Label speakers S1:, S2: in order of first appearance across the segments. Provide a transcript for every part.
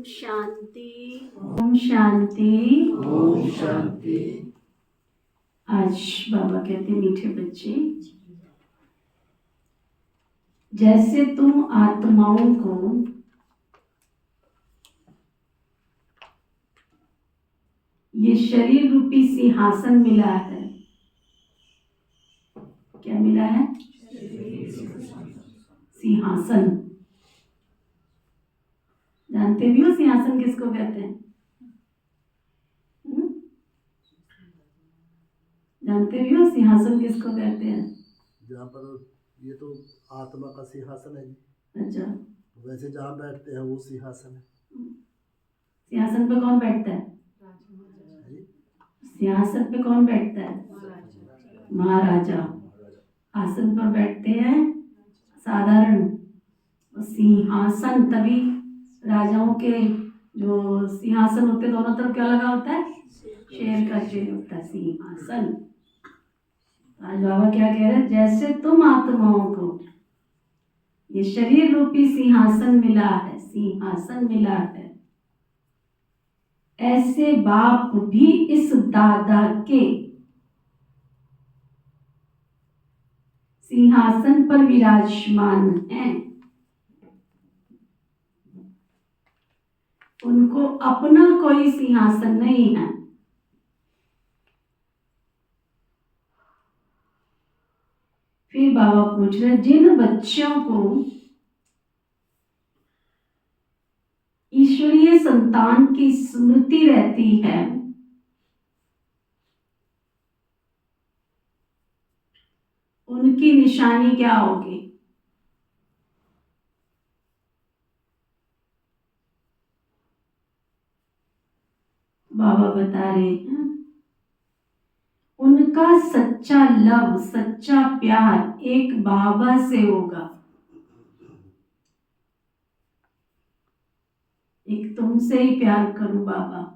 S1: शांति, ओम शांति,
S2: ओम शांति।
S1: आज बाबा कहते मीठे बच्चे, जैसे तुम आत्माओं को ये शरीर रूपी सिंहासन मिला है। क्या मिला है? सिंहासन। जानते भी हो सिंहासन किसको कहते हैं? जानते भी हो सिंहासन किसको कहते हैं?
S2: जहाँ पर ये तो आत्मा का सिंहासन है जी।
S1: अच्छा,
S2: वैसे जहाँ बैठते हैं वो सिंहासन है।
S1: सिंहासन पे कौन बैठता है? सिंहासन पे कौन बैठता है? महाराजा। आसन पर बैठते हैं साधारण। सिंहासन, तभी राजाओं के जो सिंहासन होते दोनों तरफ क्या लगा होता है? शेर का शेर होता है सिंहासन। आज बाबा क्या कह रहे हैं, जैसे तुम आत्माओं को ये शरीर रूपी सिंहासन मिला है, सिंहासन मिला है, ऐसे बाप भी इस दादा के सिंहासन पर विराजमान हैं। उनको अपना कोई सिंहासन नहीं है। फिर बाबा पूछ रहे, जिन बच्चों को ईश्वरीय संतान की स्मृति रहती है, उनकी निशानी क्या होगी? बाबा बता रहे हैं, उनका सच्चा लव, सच्चा प्यार एक बाबा से होगा, एक तुमसे ही प्यार करूं बाबा।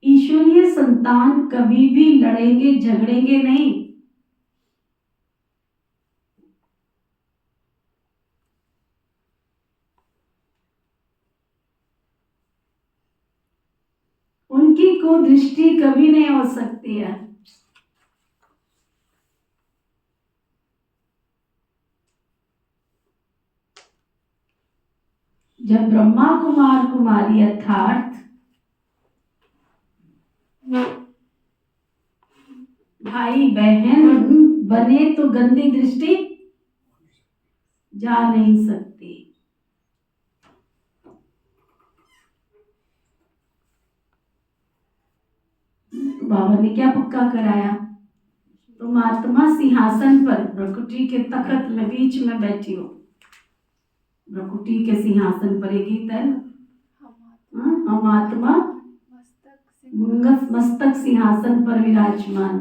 S1: ईश्वरीय संतान कभी भी लड़ेंगे झगड़ेंगे नहीं। उनकी को दृष्टि कभी नहीं हो सकती है। जब ब्रह्मा कुमार कुमारी अर्थात भाई बहन बने तो गंदी दृष्टि जा नहीं सकती। तो बाबा ने क्या पक्का कराया? तुम आत्मा सिंहासन पर प्रकृति के तख्त में बीच में बैठी हो। प्रकृति के सिंहासन पर, एक गीत है ना, हम आत्मा मस्तक सिंहासन पर विराजमान।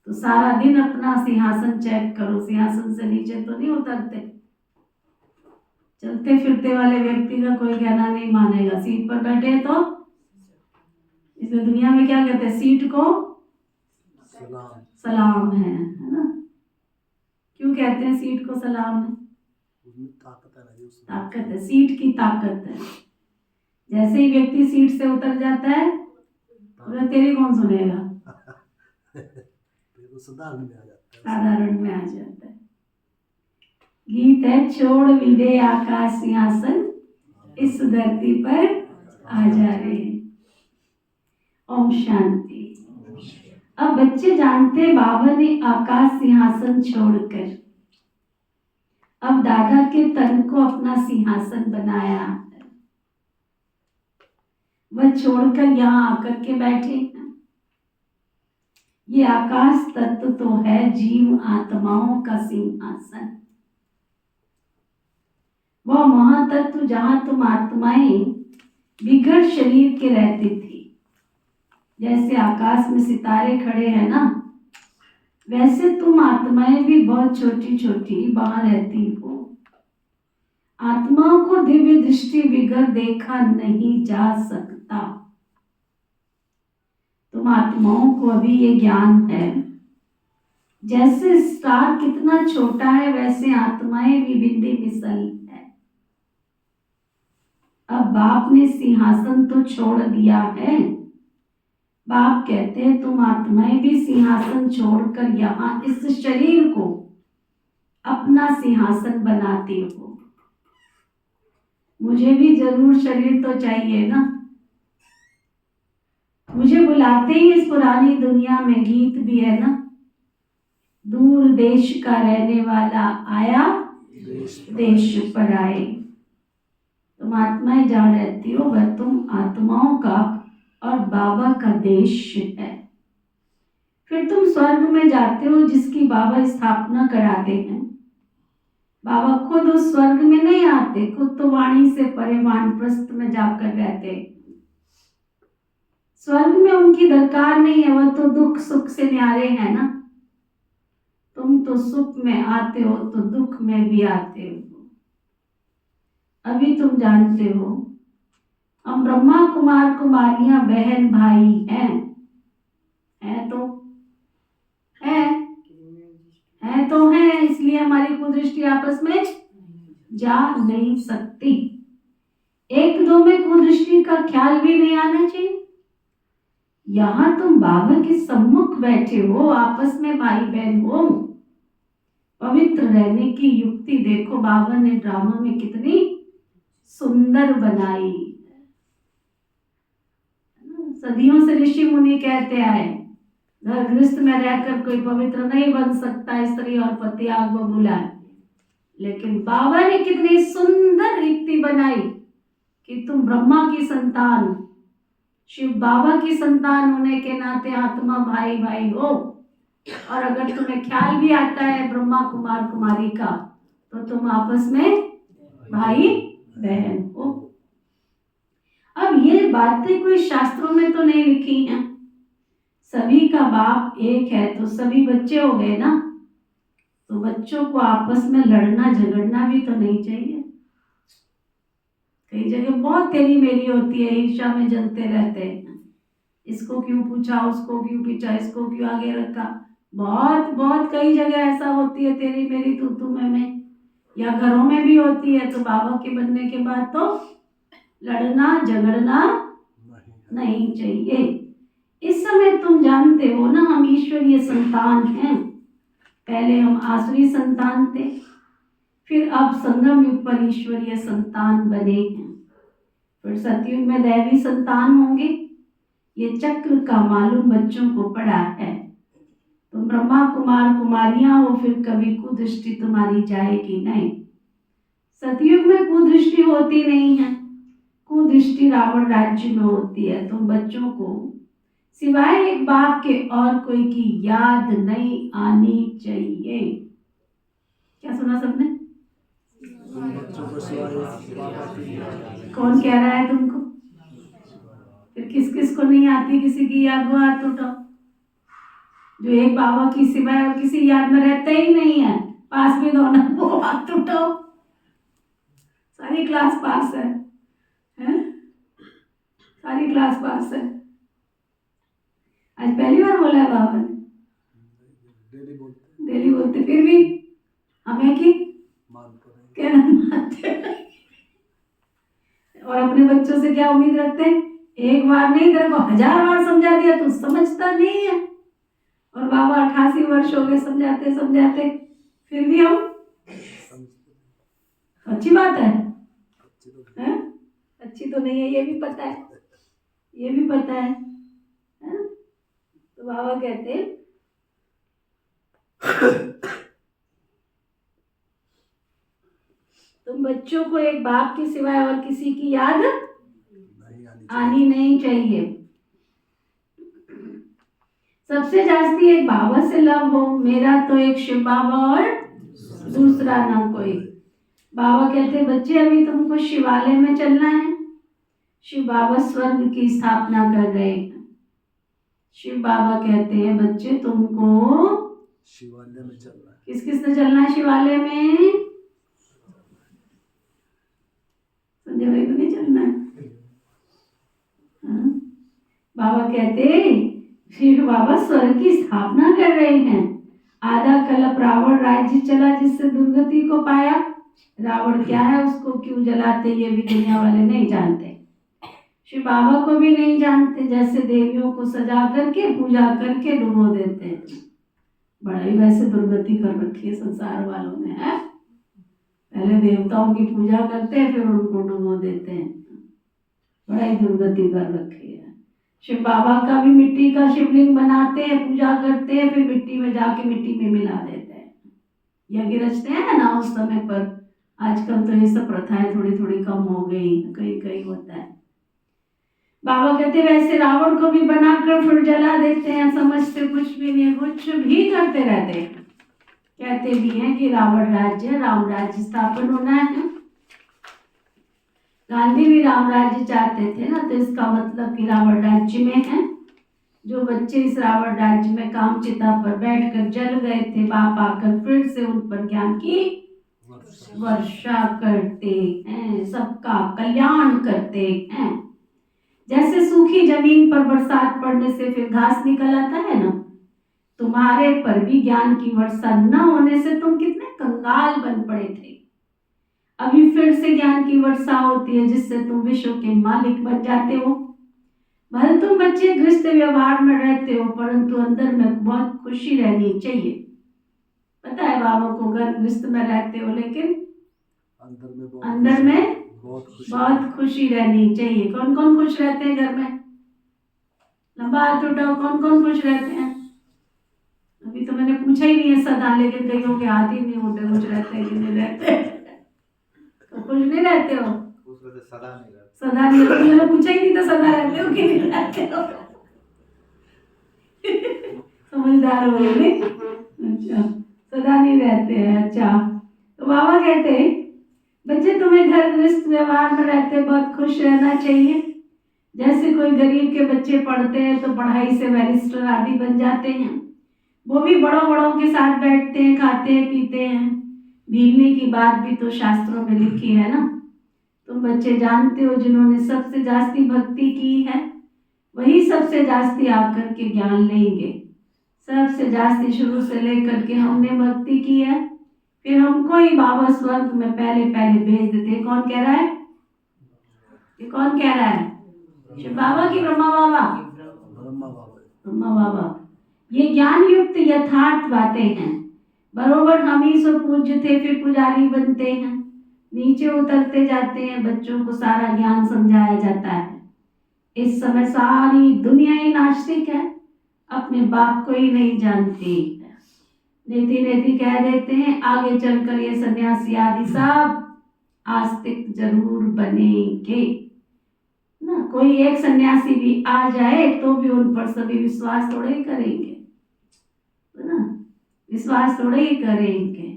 S1: तो सारा दिन अपना सिंहासन चेक करो, सिंहासन से नीचे तो नहीं उतरते। चलते फिरते वाले व्यक्ति का कोई कहना नहीं मानेगा, सीट पर बैठे तो, इसलिए दुनिया में क्या कहते हैं, सीट को सलाम है ना? क्यों कहते हैं सीट को सलाम है? ताकत है, सीट की ताकत है। जैसे ही व्यक्ति सीट से उतर जाता है तो तेरी कौन सुनेगा, साधारण में आ जाता है। गीत है, छोड़ विदे आकाश सिंहासन, इस धरती पर आ जा रे। ओम शांति। अब बच्चे जानते, बाबा ने आकाश सिंहासन छोड़कर अब दादा के तन को अपना सिंहासन बनाया है। वह छोड़कर यहाँ आकर के बैठे हैं। ये आकाश तत्व तो है जीव आत्माओं का सिंहासन, वह महातत्व जहां तुम आत्माएं बिगड़ शरीर के रहती थी। जैसे आकाश में सितारे खड़े हैं ना, वैसे तुम आत्माएं भी बहुत छोटी छोटी वहां रहती हो। आत्माओं को दिव्य दृष्टि बिगड़ देखा नहीं जा सकता। तुम आत्माओं को अभी ये ज्ञान है, जैसे स्टार कितना छोटा है वैसे आत्माएं भी बिंदी मिसल है। अब बाप ने सिंहासन तो छोड़ दिया है। बाप कहते हैं तुम आत्माएं भी सिंहासन छोड़कर यहाँ इस शरीर को अपना सिंहासन बनाती हो। मुझे भी जरूर शरीर तो चाहिए ना। मुझे बुलाते ही इस पुरानी दुनिया में गीत भी है ना, दूर देश का रहने वाला आया देश पर आए। तुम आत्माएं जहाँ रहती हो वह तुम आत्माओं का और बाबा का देश है। फिर तुम स्वर्ग में जाते हो जिसकी बाबा स्थापना कराते हैं। बाबा खुद उस स्वर्ग में नहीं आते, खुद तो वाणी से परे वानप्रस्थ में जाकर रहते। स्वर्ग में उनकी दरकार नहीं है, वह तो दुख सुख से न्यारे है ना। तुम तो सुख में आते हो तो दुख में भी आते हो। अभी तुम जानते हो हम ब्रह्मा कुमार कुमारियां बहन भाई हैं। कुदृष्टि आपस में जा नहीं सकती। एक दो में कुदृष्टि का ख्याल भी नहीं आना चाहिए। यहां तुम बाबा के सम्मुख बैठे हो, आपस में भाई बहन हो, पवित्र रहने की युक्ति देखो बाबा ने ड्रामा में कितनी सुंदर बनाई। सदियों से ऋषि मुनि कहते आए घर गृहस्थ में रहकर कोई पवित्र नहीं बन सकता, स्त्री और पति आग बबूला। लेकिन बाबा ने कितनी सुंदर युक्ति बनाई कि तुम ब्रह्मा की संतान, शिव बाबा की संतान होने के नाते आत्मा भाई भाई हो, और अगर तुम्हें ख्याल भी आता है ब्रह्मा कुमार कुमारी का तो तुम आपस में भाई बहन हो। अब ये बातें कोई शास्त्रों में तो नहीं लिखी हैं। सभी का बाप एक है तो सभी बच्चे हो गए ना, तो बच्चों को आपस में लड़ना झगड़ना भी तो नहीं चाहिए। कई जगह बहुत तेरी मेरी होती है, ईर्ष्या में जलते रहते हैं, इसको क्यों पूछा, उसको क्यों पूछा, इसको क्यों आगे रखा। बहुत बहुत कई जगह ऐसा होती है तेरी मेरी तू मैं, या घरों में भी होती है। तो बाबा के बनने के बाद तो लड़ना झगड़ना नहीं चाहिए। इस समय तुम जानते हो ना हम ईश्वरीय संतान हैं। पहले हम आसुरी संतान थे, फिर अब संगम युग पर ईश्वरीय संतान बने हैं, फिर सतयुग में दैवी संतान होंगे। ये चक्र का मालूम बच्चों को पड़ा है। तुम ब्रह्मा कुमार कुमारियां हो, फिर कभी कुदृष्टि तुम्हारी जाएगी नहीं। सतयुग में कुदृष्टि होती नहीं है, कुदृष्टि रावण राज्य में होती है। तुम बच्चों को सिवाय एक बाप के और कोई की याद नहीं आनी चाहिए। क्या सुना सबने?
S2: बच्चों को सिवाय बाबा की याद।
S1: कौन कह रहा है तुमको? फिर किस किस को नहीं आती किसी की याद, वो हाथ उठाओ। जो एक बाबा की सिवाय और किसी याद में रहते ही नहीं है, पास भी दो ना, वो हाथ उठाओ। सारी क्लास पास है, हैं? सारी क्लास पास है। आज पहली बार बोला है बाबा ने? डेली बोलते, फिर भी हमें की कहना मानते और अपने बच्चों से क्या उम्मीद रखते हैं? एक बार नहीं तेरे को 1000 बार समझा दिया तू समझता नहीं है। और बाबा 88 वर्ष हो गए समझाते समझाते, फिर भी हम अच्छी बात है? अच्छी तो नहीं है, ये भी पता है, ये भी पता है? तो बाबा कहते तुम बच्चों को एक बाप के सिवाय और किसी की याद आनी नहीं चाहिए। सबसे जास्ती एक बाबा से लव हो, मेरा तो एक शिव बाबा और दूसरा ना कोई। बाबा कहते बच्चे अभी तुमको शिवालय में चलना है। शिव बाबा स्वर्ग की स्थापना कर रहे हैं। शिव बाबा कहते हैं बच्चे तुमको
S2: शिवालय में चलना है।
S1: किस किस ने चलना है शिवालय में? संजय भाई को नहीं चलना है? हाँ? बाबा कहते शिव बाबा स्वर्ग की स्थापना कर रहे हैं। आधा कल्प रावण राज्य चला जिससे दुर्गति को पाया। रावण क्या है, उसको क्यों जलाते, ये भी दुनिया वाले नहीं जानते, शिव बाबा को भी नहीं जानते। जैसे देवियों को सजा करके पूजा करके डुबो देते हैं। बड़ा ही वैसे दुर्गति कर रखी है संसार वालों ने, है? पहले देवताओं की पूजा करते हैं फिर उनको डुबो देते हैं। बड़ा ही दुर्गति कर रखी है। शिव बाबा का भी मिट्टी का शिवलिंग बनाते हैं, पूजा करते हैं, फिर मिट्टी में जाके मिट्टी में मिला देते हैं। यज्ञ रचते हैं ना उस समय पर। आजकल तो ये सब प्रथाएं थोड़ी थोड़ी कम हो गई, कहीं कहीं होता है। बाबा कहते वैसे रावण को भी बनाकर फिर जला देते हैं, समझते कुछ भी नहीं, कुछ भी करते रहते हैं। कहते भी हैं कि रावण राज्य राम राज्य स्थापन होना है। गांधी भी राम राज्य चाहते थे ना, तो इसका मतलब कि रावण राज्य में है। जो बच्चे इस रावण राज्य में कामचिता पर बैठकर जल गए थे, बाप आकर फिर से उन पर ज्ञान की वर्षा करते हैं, सबका कल्याण करते हैं। जैसे सूखी जमीन पर बरसात पड़ने से फिर घास निकल आता है ना, तुम्हारे पर भी ज्ञान की वर्षा न होने से तुम कितने कंगाल बन पड़े थे। अभी फिर से ज्ञान की वर्षा होती है जिससे तुम विश्व के मालिक बन जाते हो। भले तुम बच्चे गृहस्थ व्यवहार में रहते हो, परंतु अंदर में बहुत खुशी रहनी चाहिए। पता है बाबा को, घर गृहस्थ में रहते हो लेकिन अंदर में बहुत खुशी रहनी चाहिए। कौन कौन खुश रहते हैं घर में? लंबा हाथ उठाओ, कौन कौन खुश रहते हैं? अभी तो मैंने पूछा ही नहीं है सदा, लेकिन कईयों के हाथ ही नहीं उठे, खुश रहते हैं कि नहीं रहते? तो खुश नहीं रहते हो? सदा नहीं रहते। मैंने पूछा ही नहीं था सदा रहते हो कि नहीं रहते हो। समझदार हो गए? अच्छा, सदा नहीं रहते हैं। अच्छा, तो बाबा कहते हैं बच्चे तुम्हें घर गृहस्थ व्यवहार में रहते बहुत खुश रहना चाहिए। जैसे कोई गरीब के बच्चे पढ़ते हैं तो पढ़ाई से बैरिस्टर आदि बन जाते हैं। वो भी बड़ों बड़ों के साथ बैठते हैं, खाते हैं, पीते हैं। भीलने की बात भी तो शास्त्रों में लिखी है ना। तुम बच्चे जानते हो जिन्होंने सबसे जास्ती भक्ति की है वही सबसे जास्ती आकर के ज्ञान लेंगे। सबसे जास्ती शुरू से लेकर के हमने भक्ति की है, फिर हमको ही बाबा स्वर्ग में पहले पहले भेज देते। कौन कह रहा है? ये कौन कह रहा है? शिव बाबा की ब्रह्मा बाबा? ब्रह्मा बाबा। ये ज्ञान युक्त यथार्थ बातें हैं। बरोबर हम ही सो पूज्य थे, फिर पुजारी बनते हैं, नीचे उतरते जाते हैं, बच्चों को सारा ज्ञान समझाया जाता है। इस समय सारी दुनिया ही नास्तिक है, अपने बाप को ही नहीं जानती। नीति नीति कह देते हैं, आगे चलकर ये सन्यासी आदि सब आस्तिक जरूर बनेंगे ना। कोई एक सन्यासी भी आ जाए तो भी उन पर सभी विश्वास थोड़े ही करेंगे, है ना? विश्वास थोड़े ही करेंगे।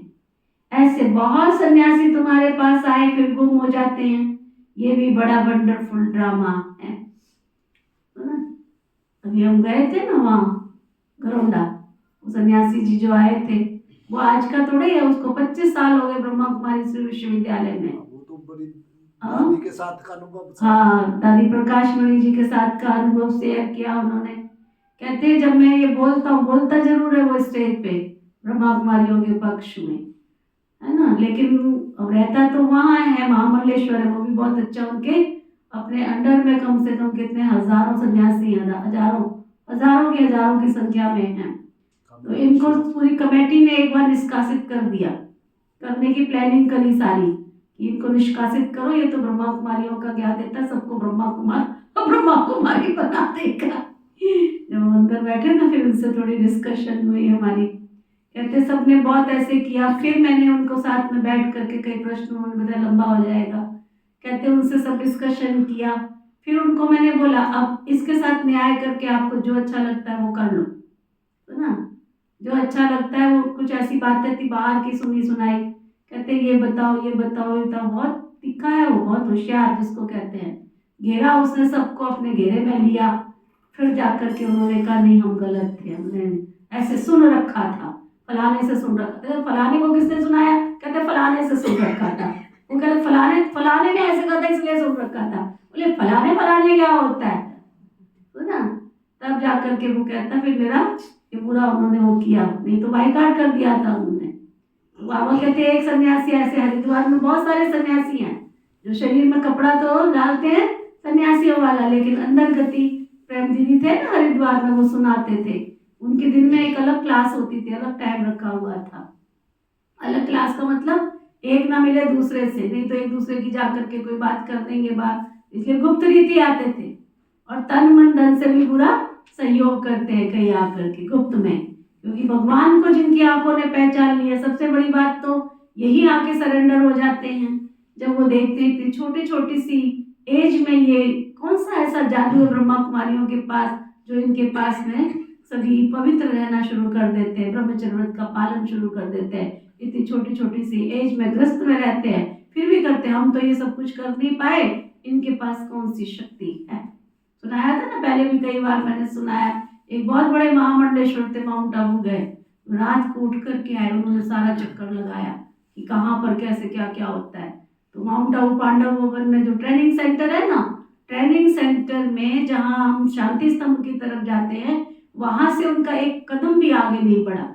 S1: ऐसे बहुत सन्यासी तुम्हारे पास आए फिर गुम हो जाते हैं। ये भी बड़ा वंडरफुल ड्रामा है ना। अभी हम गए थे ना वहाँ घरोंडा, सन्यासी जी जो आए थे वो आज का थोड़े है, उसको 25 साल हो गए ब्रह्मा कुमारी विश्वविद्यालय में।
S2: वो तो बड़ी दादी के साथ का अनुभव।
S1: हाँ, दादी प्रकाश मणि जी के साथ का अनुभव शेयर किया उन्होंने। कहते हैं जब मैं ये बोलता हूँ, बोलता जरूर है वो स्टेज पे ब्रह्मा कुमारियों के पक्ष में, है ना, लेकिन रहता तो वहाँ है, महामंडलेश्वर है, वो भी बहुत अच्छा। उनके अपने अंडर में कम से कम कितने हजारों सन्यासी, हजारों की संख्या में हैं। तो इनको पूरी कमेटी ने एक बार निष्कासित कर दिया, करने की प्लानिंग करी सारी कि इनको निष्कासित करो, ये तो ब्रह्मा कुमारियों का क्या देता, सबको ब्रह्मा कुमारी बना देगा। जब हम अंदर बैठे ना फिर उनसे थोड़ी डिस्कशन हुई हमारी, कहते सबने बहुत ऐसे किया। फिर मैंने उनको साथ में बैठ करके कई प्रश्न, उन्होंने बताया लंबा हो जाएगा, कहते उनसे सब डिस्कशन किया। फिर उनको मैंने बोला अब इसके साथ न्याय करके आपको जो अच्छा लगता है वो कर लो, है ना। जो अच्छा लगता है वो, कुछ ऐसी बातें थी बाहर की सुनी सुनाई, कहते ये बताओ ये बताओ, बहुत तीखा है वो, बहुत होशियार जिसको कहते हैं। घेरा उसने सबको अपने घेरे में लिया। फिर जाकर के उन्होंने कहा नहीं हम गलत थे, हमने ऐसे सुन रखा था, फलाने से सुन रखा था। फलाने को किसने सुनाया? कहते फलाने से सुन रखा था। वो कहते फलाने ने ऐसे कहा था इसलिए सुन रखा था। बोले फलाने क्या होता है, तो ना तब जाकर के वो कहता फिर मेरा ये पूरा उन्होंने वो किया, नहीं तो बाइकाट कर दिया था उन्होंने। बाबा कहते एक सन्यासी ऐसे, हरिद्वार में बहुत सारे सन्यासी हैं जो शरीर में कपड़ा तो डालते हैं सन्यासियों वाला, लेकिन अंदर गति। प्रेम दीदी थे ना हरिद्वार में, वो सुनाते थे। उनके दिन में एक अलग क्लास होती थी, अलग टाइम रखा हुआ था। अलग क्लास का मतलब एक ना मिले दूसरे से, नहीं तो एक दूसरे की जाकर के कोई बात कर देंगे बात, इसलिए गुप्त रीति आते थे। और तन मन धन से भी पूरा सहयोग करते हैं कहीं आकर के गुप्त में, क्योंकि भगवान को जिनकी आंखों ने पहचान लिया, सबसे बड़ी बात तो यही आके सरेंडर हो जाते हैं जब वो देखते हैं इतनी छोटी छोटी सी एज में ये कौन सा ऐसा जादू है ब्रह्मा कुमारियों के पास, जो इनके पास में सभी पवित्र रहना शुरू कर देते हैं, ब्रह्मचर्य व्रत का पालन शुरू कर देते हैं। इतनी छोटी छोटी सी एज में ग्रस्त में रहते हैं, फिर भी करते हैं। हम तो ये सब कुछ कर नहीं पाए, इनके पास कौन सी शक्ति है। सुनाया था ना पहले भी कई बार मैंने सुनाया। एक बहुत बड़े महामंडलेश्वर थे, माउंट आबू गए, रात को उठ करके आए, उन्होंने सारा चक्कर लगाया कि कहाँ पर कैसे क्या क्या होता है। तो माउंट आबू पांडव भवन में जो ट्रेनिंग सेंटर है ना, ट्रेनिंग सेंटर में जहाँ हम शांति स्तंभ की तरफ जाते हैं, वहां से उनका एक कदम भी आगे नहीं बढ़ा,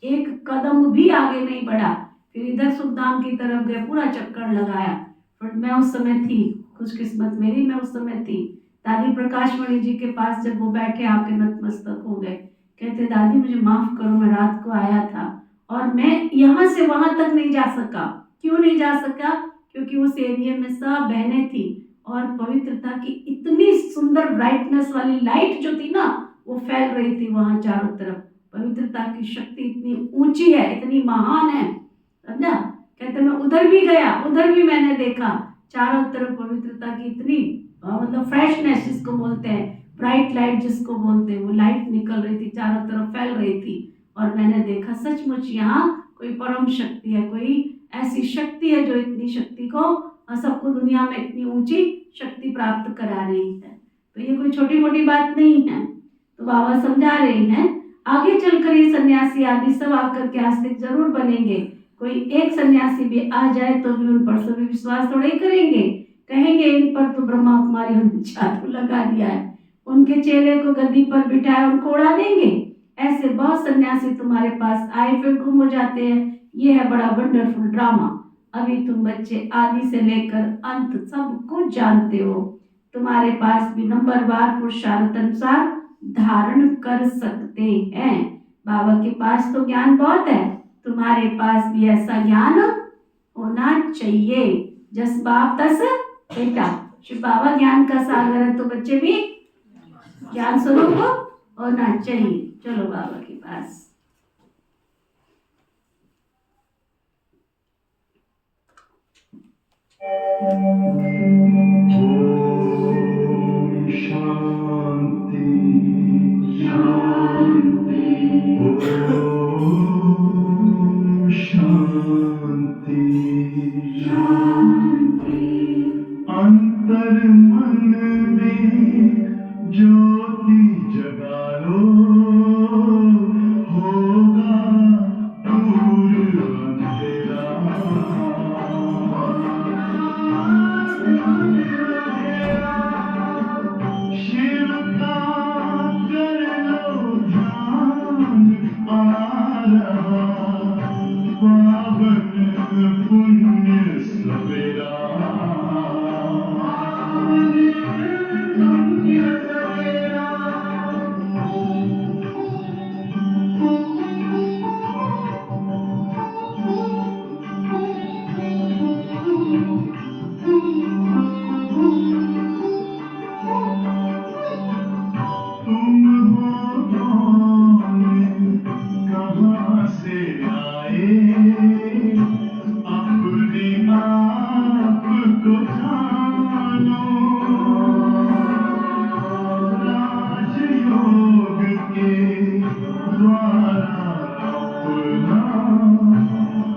S1: एक कदम भी आगे नहीं बढ़ा। फिर इधर सुखधाम की तरफ गए, पूरा चक्कर लगाया। फिर मैं उस समय थी, खुशकिस्मत मेरी, मैं उस समय थी। दादी प्रकाश मणि जी के पास जब वो बैठे आके नतमस्तक हो गए, कहते दादी मुझे माफ करो, मैं रात को आया था और मैं यहाँ से वहां तक नहीं जा सका। क्यों नहीं जा सका? क्योंकि उस एरिया में सब बहनें थी और पवित्रता की इतनी सुंदर ब्राइटनेस वाली लाइट जो थी ना, वो फैल रही थी वहां चारों तरफ। पवित्रता की शक्ति इतनी ऊंची है, इतनी महान है, समझा? कहते मैं उधर भी गया, उधर भी मैंने देखा चारों तरफ पवित्रता की इतनी मतलब फ्रेशनेस जिसको बोलते हैं, ब्राइट लाइट जिसको बोलते हैं, वो लाइट निकल रही थी, चारों तरफ फैल रही थी। और मैंने देखा सचमुच यहाँ कोई परम शक्ति है, कोई ऐसी शक्ति है जो इतनी शक्ति को सबको दुनिया में इतनी ऊंची शक्ति प्राप्त करा रही है। तो ये कोई छोटी मोटी बात नहीं है। तो बाबा समझा रहे हैं आगे चलकर ये सन्यासी आदि सब आकर के आस्तिक जरूर बनेंगे। कोई एक सन्यासी भी आ जाए तो भी उन पर सभी विश्वास थोड़े ही करेंगे, कहेंगे इन पर तो ब्रह्मा कुमारी ने जादू लगा दिया है, उनके चेले को गद्दी पर बिठाए उनको उड़ा देंगे। ऐसे बहुत सन्यासी तुम्हारे पास आए फिर गुम हो जाते हैं। ये है बड़ा वंडरफुल ड्रामा। अभी तुम बच्चे आदि से लेकर अंत सब कुछ जानते हो। तुम्हारे पास भी नंबरवार पुरुषार्थ अनुसार धारण कर सकते हैं। बाबा के पास तो ज्ञान बहुत है, तुम्हारे पास भी ऐसा ज्ञान होना चाहिए। जस बाप तस बेटा। शिव बाबा ज्ञान का सागर है, तो बच्चे भी ज्ञान स्वरूप होना चाहिए। चलो बाबा के पास।
S3: शांति शांति ओम शांति शांति। अंतर मन में ज्योति जगा लो, होगा दूर अंधेरा। शिव का कर लो ध्यान, आ रहा पावन पुण्य सवेरा। तुम हो कौन, कहाँ से आए, अपने आप को जानो। राजयोग के द्वारा अपना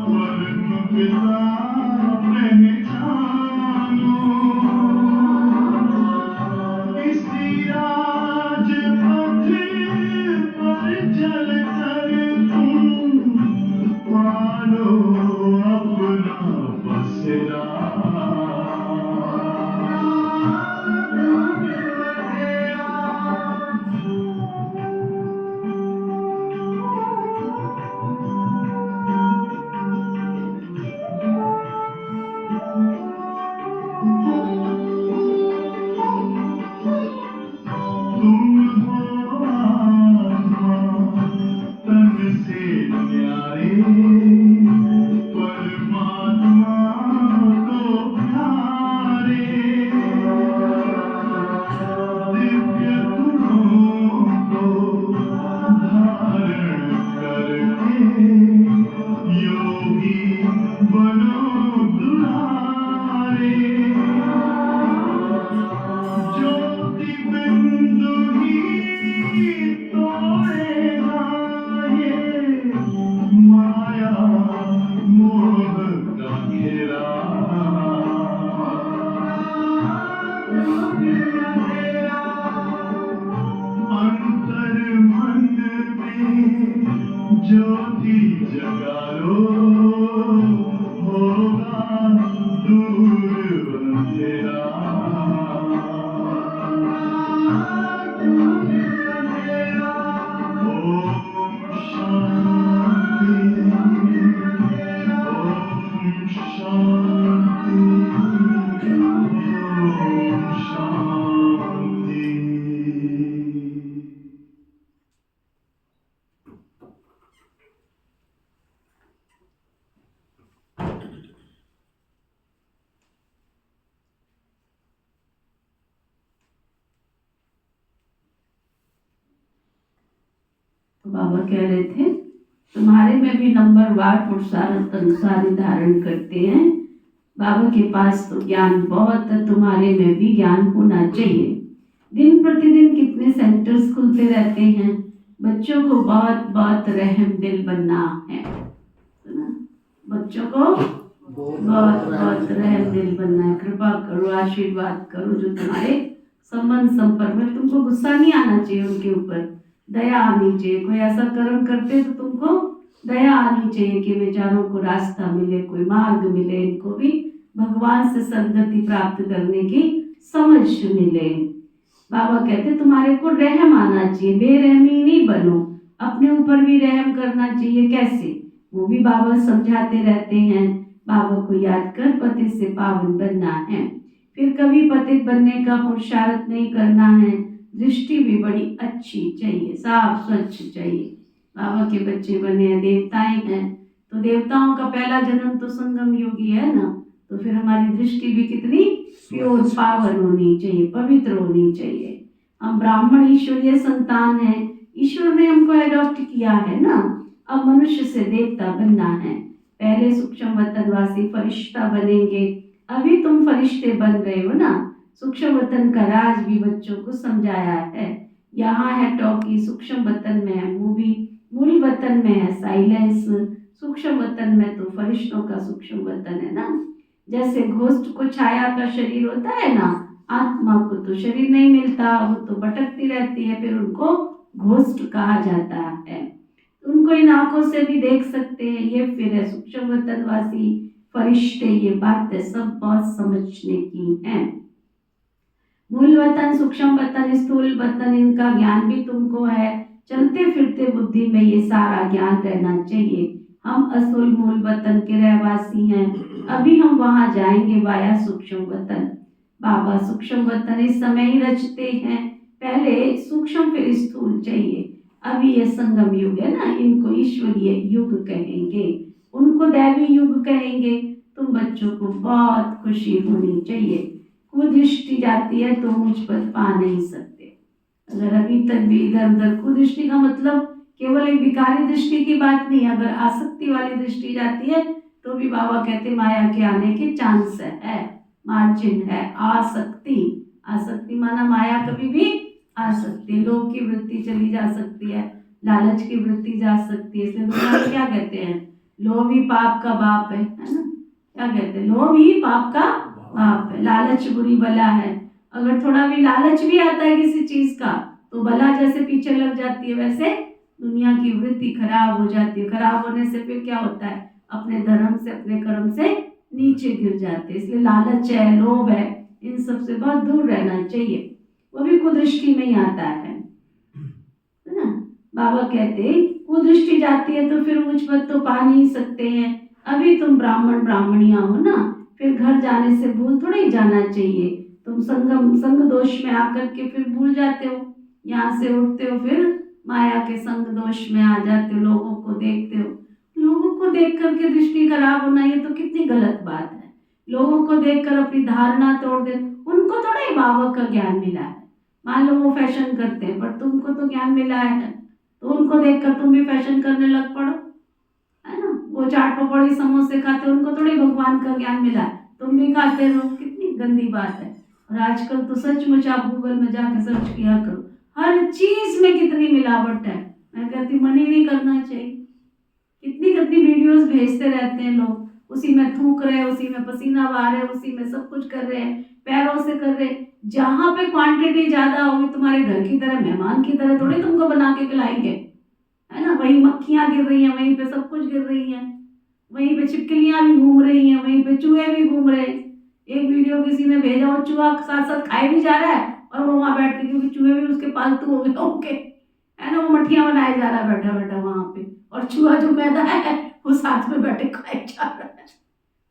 S3: परम पिता पहचानो। इसी राजपथ पर चलकर तुम पालो अपना बसेरा। तुम हो आत्मा तन से न्यारे, परमात्मा को प्यारे। दिव्य गुणों को धारण करके योगी बनो दुलारे। ज्योति बिंदु ही
S1: तो बाबा कह रहे थे तुम्हारे में भी नंबरवार पुरुषार्थ अनुसार ही धारण करते हैं। बाबा के पास तो ज्ञान बहुत है, तुम्हारे में भी ज्ञान होना चाहिए। दिन प्रतिदिन कितने सेंटर्स खुलते रहते हैं। बच्चों को बहुत बहुत रहम दिल बनना है ना? बच्चों को बहुत बहुत रहम दिल बनना है। कृपा करो, आशीर्वाद करो, जो तुम्हारे संबंध संपर्क में, तुमको गुस्सा नहीं आना चाहिए उनके ऊपर, दया आनी चाहिए। कोई ऐसा कर्म करते तो तुमको दया आनी चाहिए कि बेचारों को रास्ता मिले, कोई मार्ग मिले, इनको भी भगवान से सद्गति प्राप्त करने की समझ मिले। बाबा कहते तुम्हारे को रहम आना चाहिए, बेरहमी नहीं बनो, अपने ऊपर भी रहम करना चाहिए। कैसे? वो भी बाबा समझाते रहते हैं। बाबा को याद कर पति से पावन बनना है। फिर कभी पतित बनने का पुरुषार्थ नहीं करना है। दृष्टि भी बड़ी अच्छी चाहिए, साफ स्वच्छ चाहिए। बाबा के बच्चे बने हैं, देवताएं हैं, तो देवताओं का पहला जन्म तो संगम योगी है ना, तो फिर हमारी दृष्टि भी कितनी प्योर पावन होनी चाहिए, पवित्र होनी चाहिए। हम ब्राह्मण ईश्वरीय संतान हैं, ईश्वर ने हमको एडॉप्ट किया है ना। अब मनुष्य से देवता बनना है। पहले सूक्ष्म वतनवासी फरिश्ता बनेंगे, अभी तुम फरिश्ते बन रहे हो ना। सूक्ष्म वतन का राज भी बच्चों को समझाया है। यहाँ है टॉकी, सूक्ष्म वतन में है मूवी, मूल वतन में है साइलेंस, सूक्ष्म वतन में तो फरिश्तों का सूक्ष्म वतन है ना। जैसे घोस्ट को छाया का शरीर होता है ना, आत्मा को तो शरीर नहीं मिलता, वो तो भटकती रहती है, फिर उनको घोस्ट कहा जाता है। उनको इन आंखों से भी देख सकते हैं। ये फिर है सूक्ष्म वतनवासी फरिश्ते। ये बातें सब बहुत समझने की हैं। मूल वतन, सूक्ष्म वतन, स्थूल वतन, इनका ज्ञान भी तुमको है। चलते फिरते बुद्धि में ये सारा ज्ञान रहना चाहिए। हम असुल मूल वतन के रहवासी हैं, अभी हम वहां जाएंगे वाया सूक्ष्म वतन। बाबा सूक्ष्म वतन इस समय ही रचते हैं, पहले सूक्ष्म फिर स्थूल चाहिए। अभी ये संगम युग है ना, इनको ईश्वरीय युग कहेंगे, उनको दैवी युग कहेंगे। तुम बच्चों को बहुत खुशी होनी चाहिए। कुदृष्टि जाती है तो मुझ पर पा नहीं सकते। अगर अभी तक भी इधर उधर, कुदृष्टि का मतलब केवल एक विकारी दृष्टि की बात नहीं, अगर आसक्ति वाली दृष्टि जाती है तो भी बाबा कहते माया के आने के चांस है, मार्जिन है। आसक्ति, आसक्ति माना माया कभी भी आ सकती है। लोभ की वृत्ति चली जा सकती है, लालच की वृत्ति जा सकती है। इसलिए दुनिया में क्या कहते हैं, लोभ ही पाप का बाप है ना। क्या कहते हैं, लोभ ही पाप का बाप है, लालच बुरी बला है। अगर थोड़ा भी लालच भी आता है किसी चीज का तो बला जैसे पीछे लग जाती है, वैसे दुनिया की वृत्ति खराब हो जाती है। खराब होने से फिर क्या होता है, अपने धर्म से, अपने कर्म से नीचे गिर जाते हैं। इसलिए लालच है, लोभ है, इन सब से बहुत दूर रहना चाहिए। वो भी कुदृष्टि में ही आता है ना। बाबा कहते कुदृष्टि जाती है तो फिर मुझ पर तो पा नहीं सकते हैं। अभी तुम ब्राह्मण ब्राह्मणियां हो ना, फिर घर जाने से भूल थोड़ा ही जाना चाहिए। तुम संग दोष में आकर के फिर भूल जाते हो, यहाँ से उठते हो फिर माया के संग दोष में आ जाते हो, लोगों को देखते हो। लोगों को देख करके दृष्टि खराब होना ये तो कितनी गलत बात है। लोगों को देखकर अपनी धारणा तोड़ दे, उनको थोड़ा ही बाबा का ज्ञान मिला है। मान लो वो फैशन करते हैं, पर तुमको तो ज्ञान मिला है, तो उनको देखकर तुम भी फैशन करने लग पड़ो, है ना। वो चाट पकौड़ी समोसे खाते, उनको थोड़ी भगवान का ज्ञान मिला है, तुम भी खाते रहो। कितनी गंदी बात है। और आजकल तो सचमुच आप गूगल में जाके सर्च किया करो, हर चीज में कितनी मिलावट है। मैं कहती मन ही नहीं करना चाहिए। कितनी कितनी वीडियोस भेजते रहते हैं लोग, उसी में थूक रहे हैं, उसी में पसीना बहा रहे हैं, उसी में सब कुछ कर रहे हैं, पैरों से कर रहे हैं। जहां पे क्वांटिटी ज्यादा होगी, तुम्हारे घर की तरह, मेहमान की तरह थोड़ी तुमको बना के खिलाएंगे, है ना। वहीं मक्खियां गिर रही हैं, वहीं पे सब कुछ गिर रही हैं, वहीं पे छिपकलियां भी घूम रही हैं, वहीं पे चूहे भी घूम रहे हैं। एक वीडियो किसी ने भेजा, वो चूहा साथ साथ खाए भी जा रहा है और वो वहां बैठ के, क्योंकि चूहे भी उसके पालतू हो गए होंगे, है ना, वो मठियां बनाए जा रहा है बैठा बैठा वहां पे, और चूहा जो मैदा है वो साथ में बैठे खाए जा रहा है।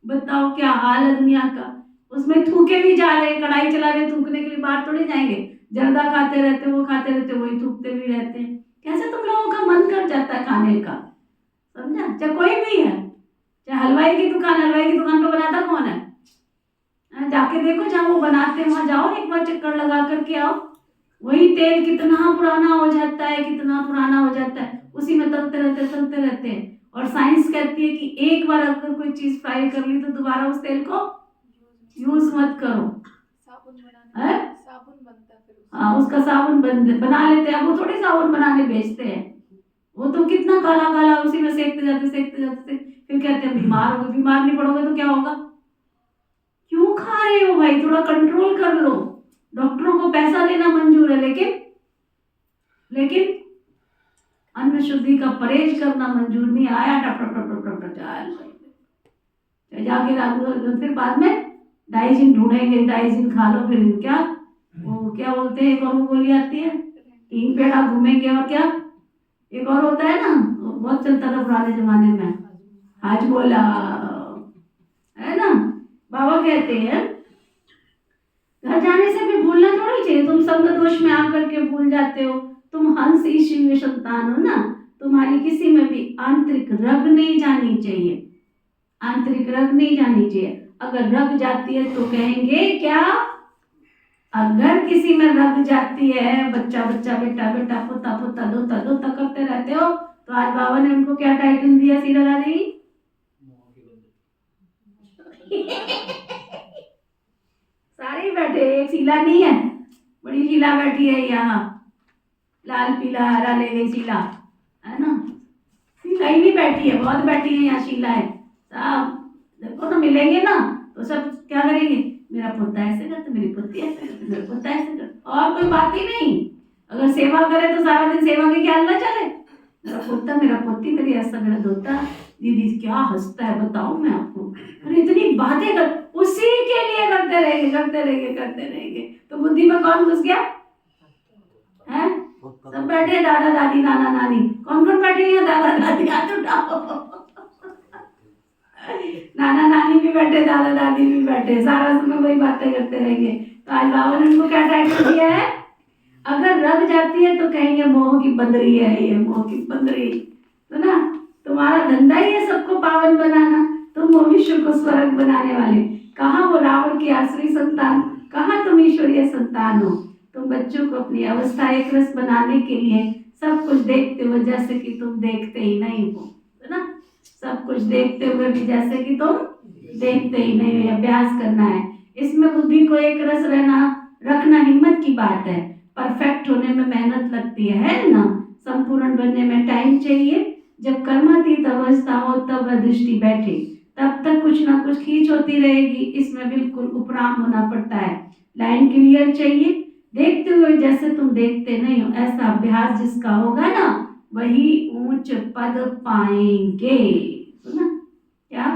S1: बताओ क्या हाल है दुनिया का। उसमें थूके भी जा रहे हैं, कढ़ाई चला रहे, थूकने के लिए बाहर थोड़ी जाएंगे। जर्दा खाते रहते, वो खाते रहते, वही थूकते भी रहते हैं। कैसे तुम लोगों का मन कर जाता है खाने का, समझा। चाहे कोई भी है, चाहे हलवाई की दुकान, हलवाई की दुकान पे बनाता कौन है, जाके देखो जहाँ वो बनाते हैं, वहां जाओ एक बार, चक्कर लगा करके आओ। वही तेल कितना पुराना हो जाता है, कितना पुराना हो जाता है, उसी में तलते रहते हैं। और साइंस कहती है कि एक बार अगर कोई चीज फ्राई कर ली तो दोबारा उस तेल को यूज मत करो।
S4: साबुन बनता है फिर उसका।
S1: हाँ, उसका साबुन बना लेते हैं। वो थोड़ी साबुन बनाने बेचते हैं, वो तो कितना काला काला उसी में सेकते जाते, फिर कहते हैं बीमार हो, बीमार नहीं पड़ोगे तो क्या होगा। क्यों खा रहे हो भाई, थोड़ा कंट्रोल कर लो। डॉक्टरों को पैसा देना मंजूर है, लेकिन अन्न शुद्धि का परहेज करना मंजूर नहीं। आया टप टप टप टप टप जाके फिर बाद में डाइजिन ढूंढेंगे, डाइजिन खा लो, फिर क्या बोलते हैं, एक और गोली आती है, 3 पेड़ आप घूमेंगे, और क्या एक और होता है ना, बहुत चलता था पुराने जमाने में, आज बोला है ना। बाबा कहते हैं घर जाने से भी भूलना थोड़ी चाहिए। तुम संग दोष में आकर के भूल जाते हो। तुम हंस ईश्वरीय संतान हो ना, तुम्हारी किसी में भी आंतरिक रग नहीं जानी चाहिए, आंतरिक रग नहीं जानी चाहिए। अगर रग जाती है तो कहेंगे क्या, अगर किसी में रग जाती है, बच्चा बच्चा बेटा बेटा पोता पोता दोता दोता करते रहते हो, तो आज बाबा ने उनको क्या टाइटल दिया सी लगा दी सारे बैठे, एक शीला नहीं है, बड़ी शीला बैठी है यहाँ, लाल पीला हरा ले गई शीला, है ना। शीला ही नहीं बैठी है, बहुत बैठी है यहाँ शीला है सब। देखो तो मिलेंगे ना तो सब क्या करेंगे, मेरा पोता ऐसे करते, मेरी पोती ऐसे करते, मेरा पोता ऐसे करते, और कोई बात ही नहीं। अगर सेवा करे तो सारा दिन सेवा के ख्याल ना चले, मेरा पोता मेरा पोती, मेरी ऐसा मेरा दोता, दीदी क्या हंसता है बताऊं मैं आपको, अरे इतनी बातें कर, उसी के लिए करते रहेंगे। तो बुद्धि में कौन घुस गया है? सब बैठे दादा दादी नाना नानी, कौन कौन बैठे हैं? दादा दादी हाथ उठाओ नाना नानी भी बैठे, दादा दादी भी बैठे, सारा समय वही बातें करते रहेंगे। तो आज बाबा ने उनको क्या टाइटल दिया है, अगर रग जाती है तो कहेंगे मोह की बंदरी है ये, मोह की बंदरी, तो ना तुम्हारा धंधा ही है सबको पावन बनाना, तुम मनुष्य को स्वर्ग बनाने वाले। कहाँ वो रावण की आसुरी संतान, कहाँ तुम ईश्वरीय संतान हो। तुम बच्चों को अपनी अवस्था एक रस बनाने के लिए सब कुछ देखते हो जैसे कि तुम देखते ही नहीं हो, है ना। सब कुछ देखते हुए भी जैसे कि तुम देखते ही नहीं हो, अभ्यास करना है। इसमें बुद्धि को एक रस रखना हिम्मत की बात है। परफेक्ट होने में मेहनत लगती है ना, संपूर्ण बनने में टाइम चाहिए। जब कर्मातीत अवस्था हो तब वह दृष्टि बैठे, तब तक कुछ ना कुछ खींच होती रहेगी। इसमें बिल्कुल उपराम होना पड़ता है, लाइन क्लियर चाहिए। देखते हुए जैसे तुम देखते नहीं हो, ऐसा अभ्यास जिसका होगा ना वही ऊंच पद पाएंगे, सुना क्या?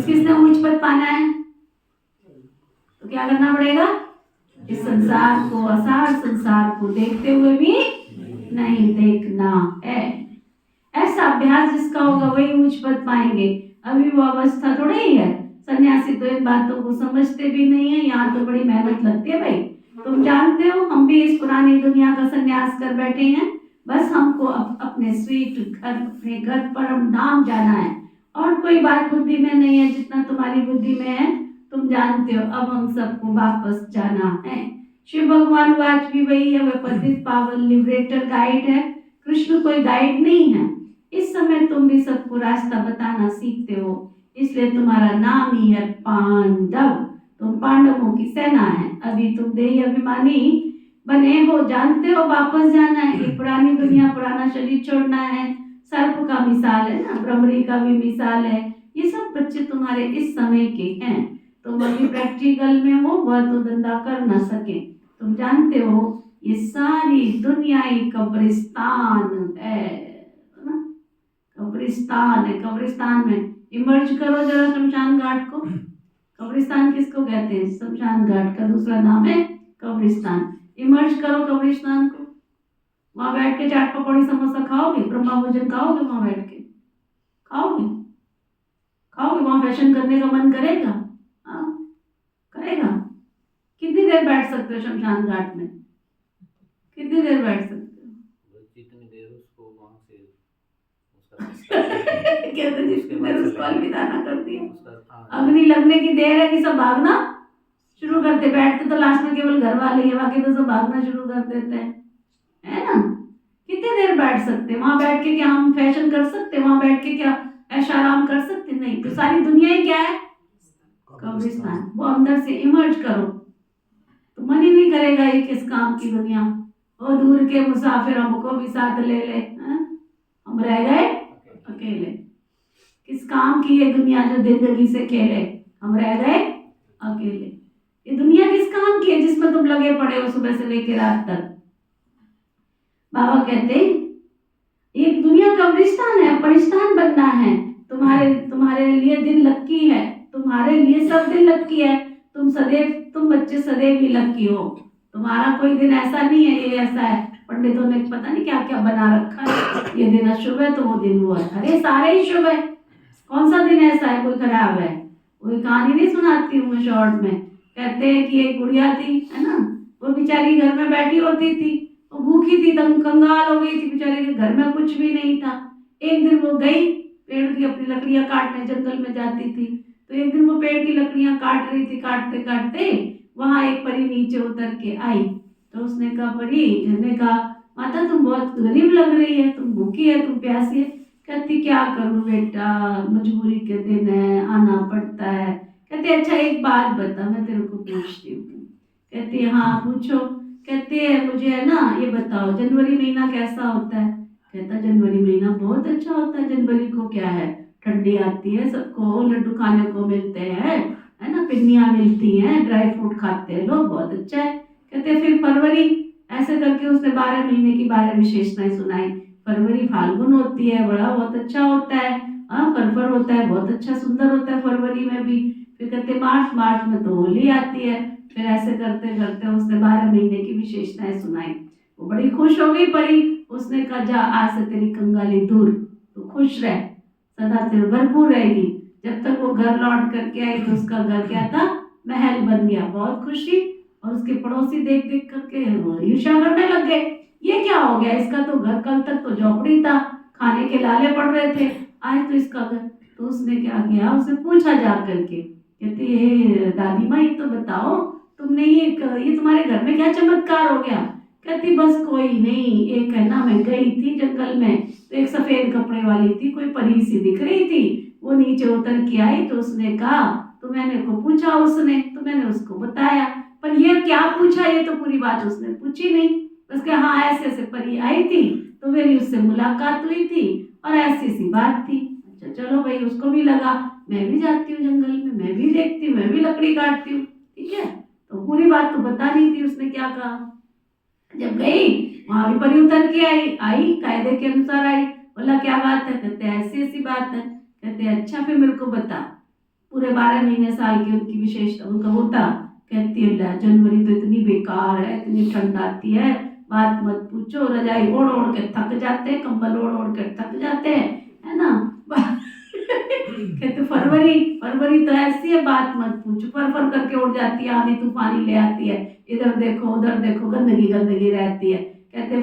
S1: किसने ऊंच पद पाना है तो क्या करना पड़ेगा, इस संसार को, असार संसार को देखते हुए भी नहीं देखना है। ऐसा अभ्यास जिसका होगा वही ऊंच पद पाएंगे। अभी वो अवस्था थोड़ी ही है। सन्यासी तो इन बातों को समझते भी नहीं है, यहाँ तो बड़ी मेहनत लगती है भाई। तुम जानते हो हम भी इस पुरानी दुनिया का सन्यास कर बैठे हैं, बस हमको अपने स्वीट घर, अपने घर परम धाम जाना है, और कोई बात बुद्धि में नहीं है जितना तुम्हारी बुद्धि में है। तुम जानते हो अब हम सबको वापस जाना है। शिव भगवान आज भी वही है, वह पतित पावन लिबरेटर गाइड है। कृष्ण कोई गाइड नहीं है। इस समय तुम भी सबको रास्ता बताना सीखते हो, इसलिए तुम्हारा नाम ही है पांडव। तुम पांडवों की सेना है। अभी तुम देही अभिमानी बने हो, जानते हो वापस जाना है। ये पुरानी दुनिया, पुराना शरीर छोड़ना है। सर्प का मिसाल है ना, भ्रमरी का भी मिसाल है। ये सब बच्चे तुम्हारे इस समय के हैं। तुम अभी प्रैक्टिकल में हो, वह तो धंधा कर ना सके। तुम जानते हो ये सारी दुनिया ही कब्रिस्तान है ना, कब्रिस्तान है। कब्रिस्तान में इमर्ज करो जरा शमशान घाट को। कब्रिस्तान किसको कहते हैं? शमशान घाट का दूसरा नाम है कब्रिस्तान। इमर्ज करो कब्रिस्तान को। वहां बैठ के चाट पकौड़ी समोसा खाओगे, ब्रह्मा भोजन खाओगे, वहां बैठ के खाओगे वहां फैशन करने का मन करेगा? हाँ करेगा। कितनी देर बैठ सकते हो शमशान घाट में? कितनी देर बैठ सकते हो?
S5: जितनी देर उसको वहां से उसका
S1: कहते जितनी देर उसको अलविदा ना कर दिया।
S5: उसका
S1: अग्नि लगने की देर है कि सब भागना शुरू करते, बैठते तो लास्ट में केवल घर वाले ही, बाकी तो सब भागना शुरू कर देते हैं, है ना। कितनी देर बैठ सकते, वहां बैठ के क्या हम फैशन कर सकते, वहां बैठ के क्या ऐशा आराम कर सकते? नहीं। तो सारी दुनिया ही क्या है? कब्रिस्तान। वो अंदर से इमर्ज करो तो मन ही नहीं करेगा ये किस काम की दुनिया। और दूर के मुसाफिर हमको भी साथ ले ले, हम रह गए अकेले। किस काम की ये दुनिया जो जिंदगी से खेले, हम रह गए अकेले। ये दुनिया किस काम की है जिसमें तुम लगे पड़े हो सुबह से लेकर रात तक? बाबा कहते ये दुनिया कब्रिस्तान है, परिस्तान बनना है। तुम्हारे लिए दिन लक्की है, तुम्हारे लिए सब दिन लक्की है। तुम बच्चे सदैव ही लक्की हो। तुम्हारा कोई दिन ऐसा नहीं है ये ऐसा है, पंडितों ने पता नहीं क्या क्या बना रखा है, ये दिन अशुभ है तो वो दिन वो है। अरे सारे ही शुभ है, कौन सा दिन ऐसा है कोई खराब है? कोई कहानी नहीं सुनाती हूँ मैं शॉर्ट में। कहते हैं कि एक गुड़िया थी, है ना, वो बेचारी घर में बैठी होती थी, वो भूखी थी, कंगाल हो गई थी बेचारी के, घर में कुछ भी नहीं था। एक दिन वो गई पेड़ की अपनी लकड़ियां काटने, जंगल में जाती थी। तो एक दिन वो पेड़ की लकड़ियां काट रही थी, काटते काटते वहां एक परी नीचे उतर के आई। तो उसने कहा, परी ने कहा, माता तुम बहुत गरीब लग रही है, तुम भूखी है, तुम प्यासी है। कहती क्या करूं बेटा, मजबूरी के दिन है, आना पड़ता है। कहते अच्छा एक बात बता, मैं तेरे को पूछती हूँ। कहती हाँ पूछो। कहते हैं मुझे है ना ये बताओ, जनवरी महीना कैसा होता है? कहता जनवरी महीना बहुत अच्छा होता है। जनवरी को क्या है, ठंडी आती है, सबको लड्डू खाने को मिलते हैं, है ना, पिन्नियाँ मिलती हैं, ड्राई फ्रूट खाते हैं लोग, बहुत अच्छा है। कहते फिर फरवरी, ऐसे करके उसने 12 महीने की 12 विशेषताएं सुनाई। फरवरी फाल्गुन होती है, बड़ा बहुत अच्छा होता है, फरफर होता है, बहुत अच्छा सुंदर होता है फरवरी में भी। फिर कहते मार्च में तो होली आती है। फिर ऐसे करते करते उसने 12 महीने की विशेषताएं सुनाई। वो बड़ी खुश हो गई परी। उसने कहा जा आज से तेरी कंगाली दूर, तो खुश रह, सदा तेरे भरपूर रहेगी। जब तक वो घर लौट करके आई तो उसका घर क्या था, महल बन गया। बहुत खुश थी। और उसके पड़ोसी देख देख करके ईर्ष्या करने लग गए, ये क्या हो गया, इसका तो घर कल तक तो झोपड़ी था, खाने के लाले पड़ रहे थे, आज तो इसका घर। तो उसने क्या किया, उसे पूछा जा करके, कहते ये दादी माँ एक तो बताओ, तुमने ये तुम्हारे घर में क्या चमत्कार हो गया? कहती बस कोई नहीं, एक है ना, मैं गई थी जंगल में, तो एक सफेद कपड़े वाली थी, कोई परी सी दिख रही थी, वो नीचे उतर के आई, तो उसने कहा, तो मैंने को पूछा उसने, तो मैंने उसको बताया। पर ये क्या पूछा, ये तो पूरी बात उसने पूछी नहीं। उसके हाँ ऐसे ऐसे परी आई थी, तो मेरी उससे मुलाकात हुई थी और ऐसी सी बात थी। अच्छा चलो भाई, उसको भी लगा मैं भी जाती हूँ जंगल में, मैं भी देखती हूँ, मैं भी लकड़ी काटती हूँ, ठीक है। तो पूरी बात तो बता नहीं थी उसने क्या कहा। जब गई वहां भी परी उतर के आई कायदे के अनुसार आई। बोला क्या बात है? कहते ऐसी ऐसी बात है। कहते अच्छा फिर मेरे को बता, पूरे 12 महीने साल की उनकी विशेषता उनका होता। कहती अल्लाह जनवरी तो इतनी बेकार है, इतनी ठंड आती है, बात मत पूछो, रजाई ओढ़ ओढ़ के थक जाते हैं, कंबल ओढ़ ओढ़ के थक जाते हैं, है ना। कहते फरवरी तो ऐसी है, बात मत पूछो, फर करके उड़ जाती है, आंधी तूफानी ले आती है, इधर देखो उधर देखो, गंदगी रहती है। कहते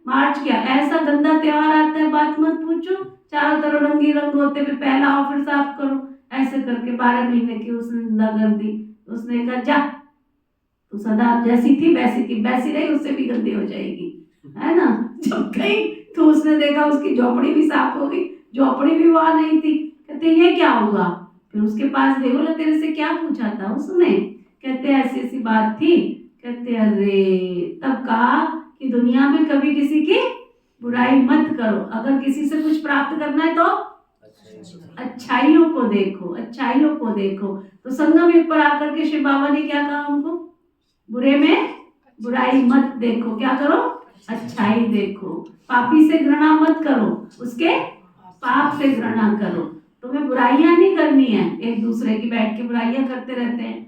S1: मार्च क्या ऐसा गंदा त्योहार आता है, बात मत पूछो, चारों तरफ रंगी रंग होते, फिर पहला आओ फिर साफ करो। ऐसे करके 12 महीने की उसने निंदा कर दी। उसने कहा जा, तू सदा जैसी थी वैसी रही, उससे भी गंदी हो जाएगी, है ना। जब गई तो उसने देखा उसकी झोपड़ी भी साफ हो गई, झोपड़ी भी वहां नहीं थी। कहते ये क्या हुआ? फिर उसके पास गई, बोला तेरे से क्या पूछा था उसने? कहते ऐसी ऐसी बात थी। कहते अरे, तब कहा कि दुनिया में कभी किसी की बुराई मत करो, अगर किसी से कुछ प्राप्त करना है तो अच्छाइयों को देखो। तो संगम युग पर आकर के शिव बाबा ने क्या कहा हमको, बुरे में बुराई मत देखो, क्या करो, अच्छाई देखो। पापी से घृणा मत करो, उसके पाप से घृणा करो। तुम्हें बुराइयां नहीं करनी है, एक दूसरे की बैठ के बुराइयां करते रहते हैं,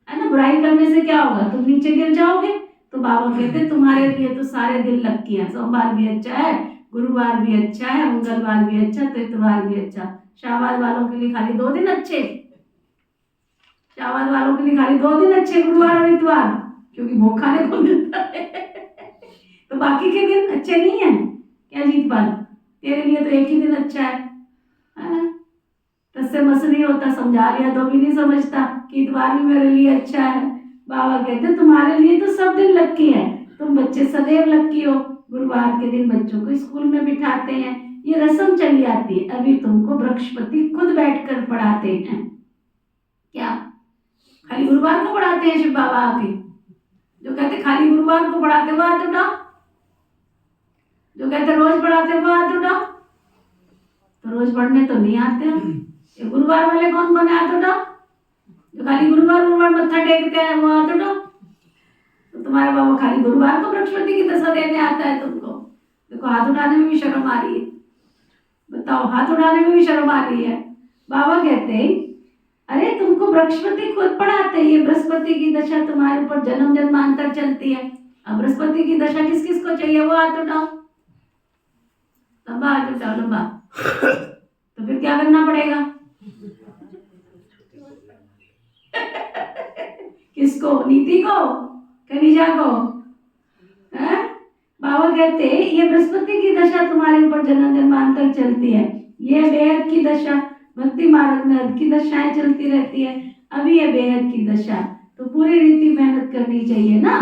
S1: है ना। बुराई करने से क्या होगा, तुम नीचे गिर जाओगे। तो बाबा कहते तुम्हारे लिए तो सारे दिन लक्की है, सोमवार भी अच्छा है, गुरुवार भी अच्छा है, मंगलवार भी अच्छा, तो इतवार भी अच्छा। शाबाद वालों के लिए खाली 2 दिन अच्छे, शाबाद वालों के लिए खाली 2 दिन अच्छे, गुरुवार और इतवार, क्योंकि भोग खाने को मिलता है। तो बाकी के दिन अच्छे नहीं है क्या जीतपाल? तेरे लिए तो एक ही दिन अच्छा है ना। तो से मस नहीं होता, समझा लिया तो भी नहीं समझता कि इतवार भी मेरे लिए अच्छा है। बाबा कहते तुम्हारे लिए तो सब दिन लक्की है, तुम बच्चे सदैव लक्की हो। गुरुवार के दिन बच्चों को स्कूल में बिठाते हैं, ये रस्म चली आती है। अभी तुमको बृहस्पति खुद बैठकर पढ़ाते हैं। क्या खाली गुरुवार को पढ़ाते हैं शिव बाबा आके? जो कहते खाली गुरुवार को पढ़ाते वो हाथ उठाओ, जो कहते रोज पढ़ाते वो हाथ उठाओ। तो रोज पढ़ने तो नहीं आते हो, ये गुरुवार वाले कौन कौन है? हाथ उठाओ। जो खाली गुरुवार मत्था टेकते हैं वो हाथ उठाओ। तो तुम्हारे बाबा खाली गुरुवार को बृहस्पति की दशा देने आता है तुमको? देखो हाथ उठाने में भी शर्म आ रही है, बताओ, हाथ उठाने में भी शर्म आ रही है। बाबा कहते अरे तुमको बृहस्पति खुद पढ़ाते हैं, ये बृहस्पति की दशा तुम्हारे ऊपर जन्म जन्मांतर चलती है। अब बृहस्पति की दशा किस किस को चाहिए वो हाथ उठाओ, लंबा हाथ उठाओ, लंबा। तो फिर क्या करना पड़ेगा? किसको? नीति को? कनिजा को? है? बाबा कहते ये बृहस्पति की दशा तुम्हारे ऊपर जन्म जन्मांतर चलती है, ये बेहद की दशा, भक्ति मार्ग में अध की दशाएं चलती रहती है। अभी ये बेहद की दशा, तो पूरी रीति मेहनत करनी चाहिए ना।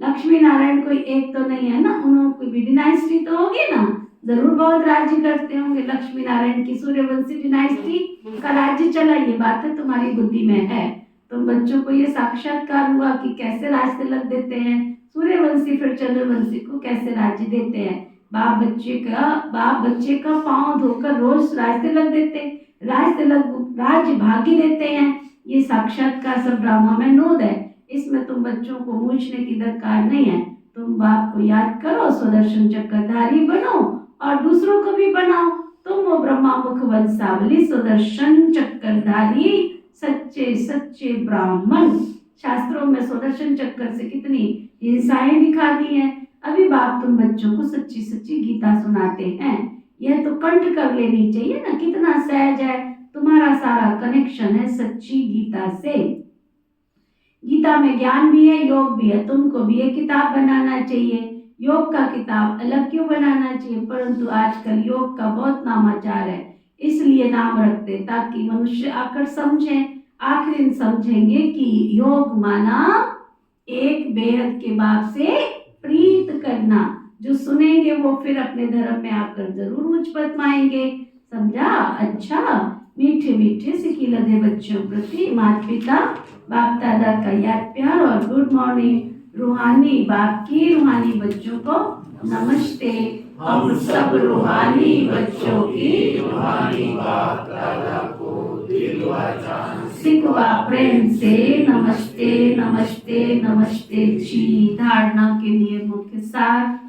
S1: लक्ष्मी नारायण कोई एक तो नहीं है ना, उन्होंने भी डिनाइस्टी तो होगी ना, जरूर बहुत राज्य करते होंगे। लक्ष्मी नारायण की सूर्यवंशी डिनाइस्टी का राज्य चला, ये बात है तुम्हारी बुद्धि में है। तुम बच्चों को ये साक्षात्कार हुआ कि कैसे राज तिलक देते हैं, सूर्यवंशी फिर चंद्रवंशी को कैसे राज्य देते हैं। बाप बच्चे का पांव धोकर रोज राज तिलक देते, राज तिलक राज्य भागी देते हैं। ये साक्षात्कार सब ड्रामा में नोद है, इसमें तुम बच्चों को मूछने की दरकार नहीं है। तुम बाप को याद करो, सुदर्शन चक्रधारी बनो और दूसरों को भी बनाओ। तुम वो ब्रह्मा मुख वंशावली सुदर्शन चक्रधारी सच्चे सच्चे ब्राह्मण। शास्त्रों में सुदर्शन चक्र से कितनी हिंसाएं दिखा दी हैं। अभी बाप तुम बच्चों को सच्ची सच्ची गीता सुनाते हैं, यह तो कंठ कर लेनी चाहिए ना, कितना सहज है। तुम्हारा सारा कनेक्शन है सच्ची गीता से। गीता में ज्ञान भी है, योग भी है। तुमको भी एक किताब बनाना चाहिए। योग का किताब अलग क्यों बनाना चाहिए? परंतु आजकल योग का बहुत नामाचार है, इसलिए नाम रखते ताकि मनुष्य आकर समझे। आखिर इन समझेंगे कि योग माना एक बेहद के बाप से प्रीत करना। जो सुनेंगे वो फिर अपने धर्म में आकर जरूर उच्च पद पाएंगे। समझा? अच्छा, मीठे मीठे सिखी लदे बच्चों प्रति माता पिता बाप दादा का याद प्यार और गुड मॉर्निंग। रूहानी बाप की रूहानी बच्चों को नमस्ते। हम सब रूहानी बच्चों की रूहानी बाप दादा को दिल व जान सिकवा प्रेम से नमस्ते नमस्ते नमस्ते जी। धारणा के लिए मुख्य सार,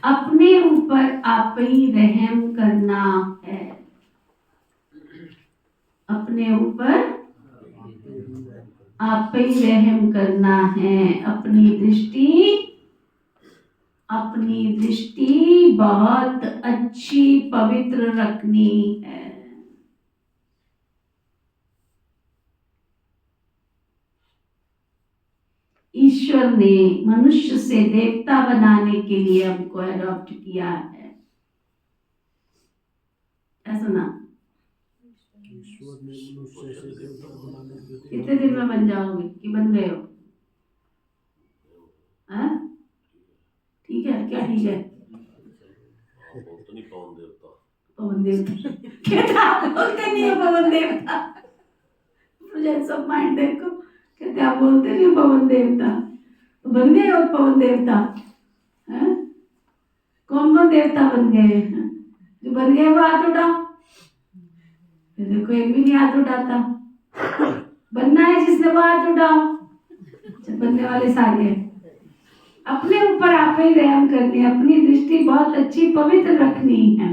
S1: अपने ऊपर आप ही रहम करना है। अपने ऊपर आप ही रहम करना है। अपनी दृष्टि बहुत अच्छी पवित्र रखनी है। ईश्वर ने मनुष्य से देवता बनाने के लिए हमको अडॉप्ट किया है। ऐसा ना?
S2: ईश्वर ने मनुष्य से देवता बनाने के लिए
S1: कितने दिन में बन जाओगे कि बन गए हो? हाँ? ठीक है, क्या ठीक है? पवन देवता कहते आप बोलते नहीं हो पवन देवता। मुझे सब माइंड देखो, कहते आप बोलते नहीं हो पवन देवता, तो बन गए हो पवन देवता। हैं? कौन कौन देवता बन गए हैं? जो बन गए वो हाथ उठाओ। देखो एक भी नहीं हाथ उठाता। बनना है जिसने वो हाथ उठाओ। बनने वाले सारे हैं। अपने ऊपर आप ही रहम करनी है, अपनी दृष्टि बहुत अच्छी पवित्र रखनी है।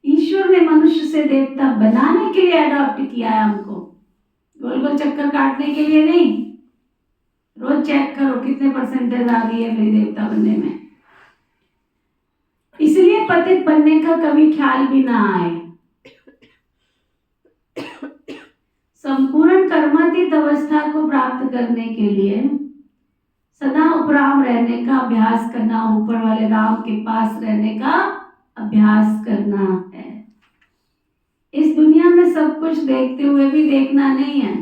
S1: ईश्वर ने मनुष्य से देवता बनाने के लिए अडॉप्ट किया है हमको, गोल गोल चक्कर काटने के लिए नहीं। रोज चेक करो कितने परसेंटेज आ गई है मेरी देवता बनने में। इसलिए पतित बनने का कभी ख्याल भी ना आए। संपूर्ण कर्मातीत अवस्था को प्राप्त करने के लिए सदा उपराम रहने का अभ्यास करना, ऊपर वाले राम के पास रहने का अभ्यास करना है। इस दुनिया में सब कुछ देखते हुए भी देखना नहीं है।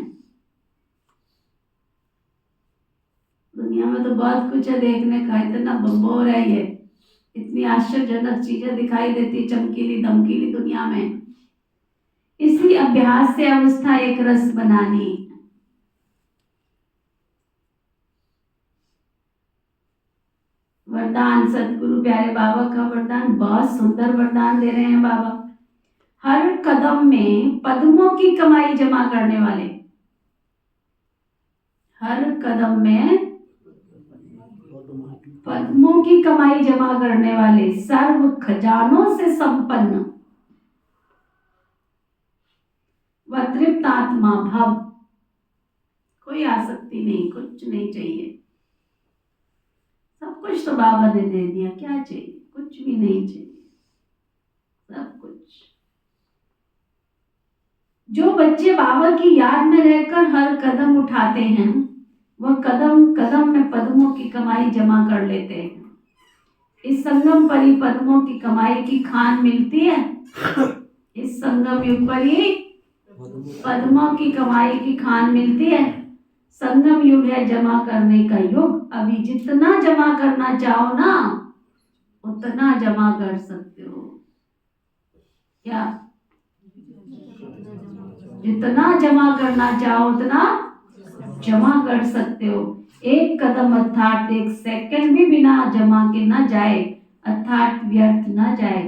S1: दुनिया में तो बहुत कुछ है देखने का, इतना बम्बोर है ये, इतनी आश्चर्यजनक चीजें दिखाई देती चमकीली दमकीली दुनिया में। इसी अभ्यास से अवस्था एक रस बनानी। वरदान सतगुरु प्यारे बाबा का वरदान, बहुत सुंदर वरदान दे रहे हैं बाबा। हर कदम में पद्मों की कमाई जमा करने वाले, हर कदम में पद्मों की कमाई जमा करने वाले, सर्व खजानों से संपन्न, व तृप्त आत्मा भव। कोई आसक्ति नहीं, कुछ नहीं चाहिए, सब कुछ तो बाबा ने दे दिया, क्या चाहिए? कुछ भी नहीं चाहिए, सब कुछ। जो बच्चे बाबा की याद में रहकर हर कदम उठाते हैं, वह कदम कदम में पद्मों की कमाई जमा कर लेते हैं। इस संगम पर ही पद्मों की कमाई की खान मिलती है। इस संगम युग पर ही पद्मों की कमाई की खान मिलती है। संगम युग है जमा करने का युग। अभी जितना जमा करना चाहो ना, उतना जमा कर सकते हो। क्या? जितना जमा करना चाहो उतना जमा कर सकते हो। एक कदम अर्थात एक सेकंड भी बिना जमा के न जाए, अर्थात व्यर्थ न जाए।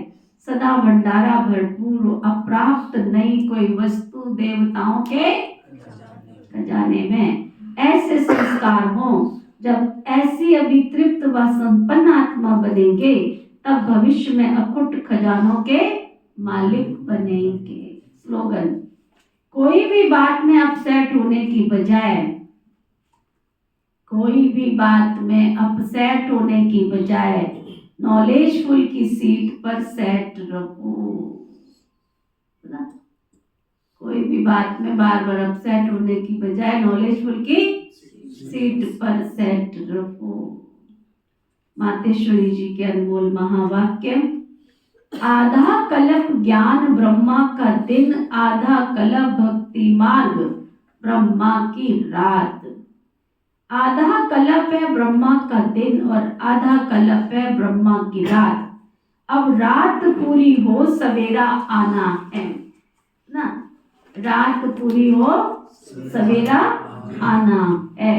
S1: सदा भंडारा भरपूर, अप्राप्त नहीं कोई वस्तु देवताओं के खजाने में। ऐसे संस्कार हो, जब ऐसी अभितृप्त व संपन्न आत्मा बनेंगे, तब भविष्य में अकुट खजानों के मालिक बनेंगे। स्लोगन, कोई भी बात में अपसेट होने की बजाय, कोई भी बात में अपसेट होने की बजाय नॉलेजफुल की सीट पर सेट रहो। कोई भी बात में बार बार अपसेट होने की बजाय नॉलेजफुल की सीट पर सेट रहो। मातेश्वरी जी के अनमोल महावाक्य, आधा कल्प ज्ञान ब्रह्मा का दिन, आधा कल्प भक्ति मार्ग ब्रह्मा की रात। आधा कल्प है ब्रह्मा का दिन और आधा कल्प है ब्रह्मा की रात। अब रात पूरी हो सवेरा आना है ना, रात पूरी हो सवेरा आना है।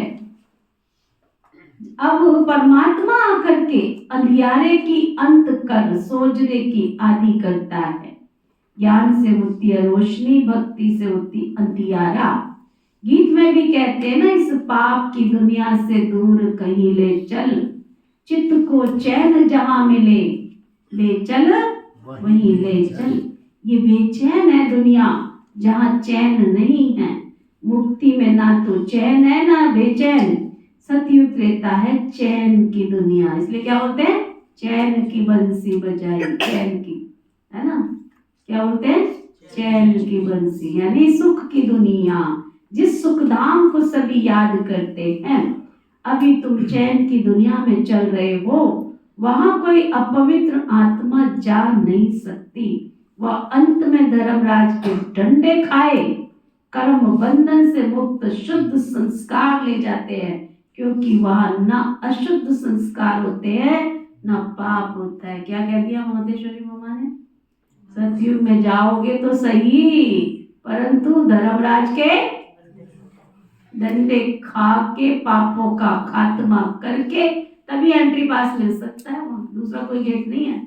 S1: अब परमात्मा आकर के अंधियारे की अंत कर सोजरे की आदि करता है। ज्ञान से होती है रोशनी, भक्ति से होती अंधियारा। गीत में भी कहते हैं ना, इस पाप की दुनिया से दूर कहीं ले चल, चित्त को चैन जहां मिले ले चल वहीं ले चल। ये बेचैन है दुनिया जहां चैन नहीं है। मुक्ति में ना तो चैन है ना बेचैन। सतयुग त्रेता है चैन की दुनिया। इसलिए क्या बोलते हैं? चैन की बंसी बजाई, चैन की, है ना, क्या बोलते हैं? चैन की बंसी, यानी सुख की दुनिया, जिस सुखधाम को सभी याद करते हैं। अभी तुम चैन की दुनिया में चल रहे हो, वहां कोई अपवित्र आत्मा जा नहीं सकती। वह अंत में धर्मराज के डंडे खाए कर्म बंधन से मुक्त शुद्ध संस्कार ले जाते हैं, क्योंकि वहां न अशुद्ध संस्कार होते हैं न पाप होता है। क्या कह दिया मोदेश्वरी मामा ने? सतयुग में जाओगे तो सही, परंतु धर्मराज के डंडे खा के पापों का खात्मा करके तभी एंट्री पास मिल सकता है। वहां दूसरा कोई गेट नहीं है,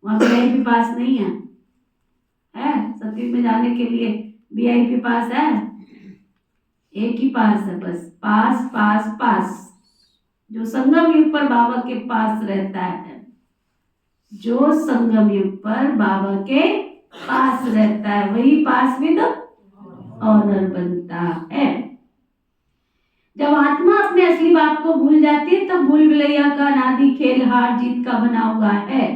S1: वहां वीआईपी पास नहीं है। सतयुग में जाने के लिए वीआईपी पास है? एक ही पास है बस, पास पास पास। जो संगम युग पर बाबा के पास रहता है, जो संगम युग पर बाबा के पास रहता है, वही पास विद ऑनर बनता है। जब आत्मा अपने असली बाप को भूल जाती है, तब भूल भुलैया का अनादि खेल हार जीत का बना हुआ है।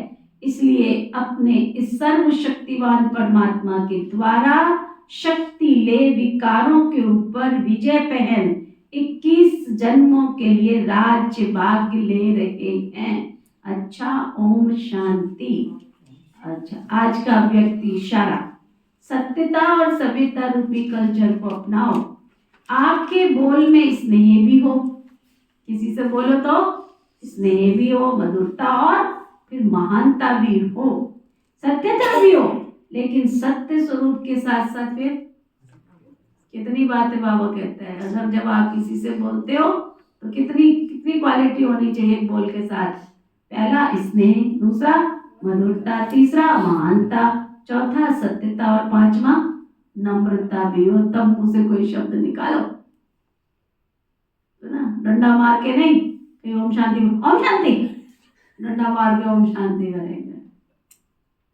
S1: इसलिए अपने इस सर्वशक्तिवान परमात्मा के द्वारा शक्ति ले विकारों के ऊपर विजय पहन 21 जन्मों के लिए राज्य भाग्य ले रहे हैं। अच्छा, ओम शांति। अच्छा, आज का व्यक्ति इशारा सत्यता और सभ्यता रूपी कल्चर को अपनाओ। आपके बोल में स्नेह भी हो, किसी से बोलो तो स्नेह भी हो, मधुरता और फिर महानता भी हो, सत्यता भी हो, लेकिन सत्य स्वरूप के साथ साथ फिर कितनी बातें बाबा कहते हैं, अगर जब आप किसी से बोलते हो तो कितनी कितनी क्वालिटी होनी चाहिए बोल के साथ। पहला स्नेह, दूसरा मधुरता, तीसरा महानता, चौथा सत्यता और पांचवा नम्रता भी हो। तब मुंह से कोई शब्द निकालो तो ना डंडा मार के नहीं कि ओम शांति, ओम शांति, डंडा मार के ओम शांति करेंगे।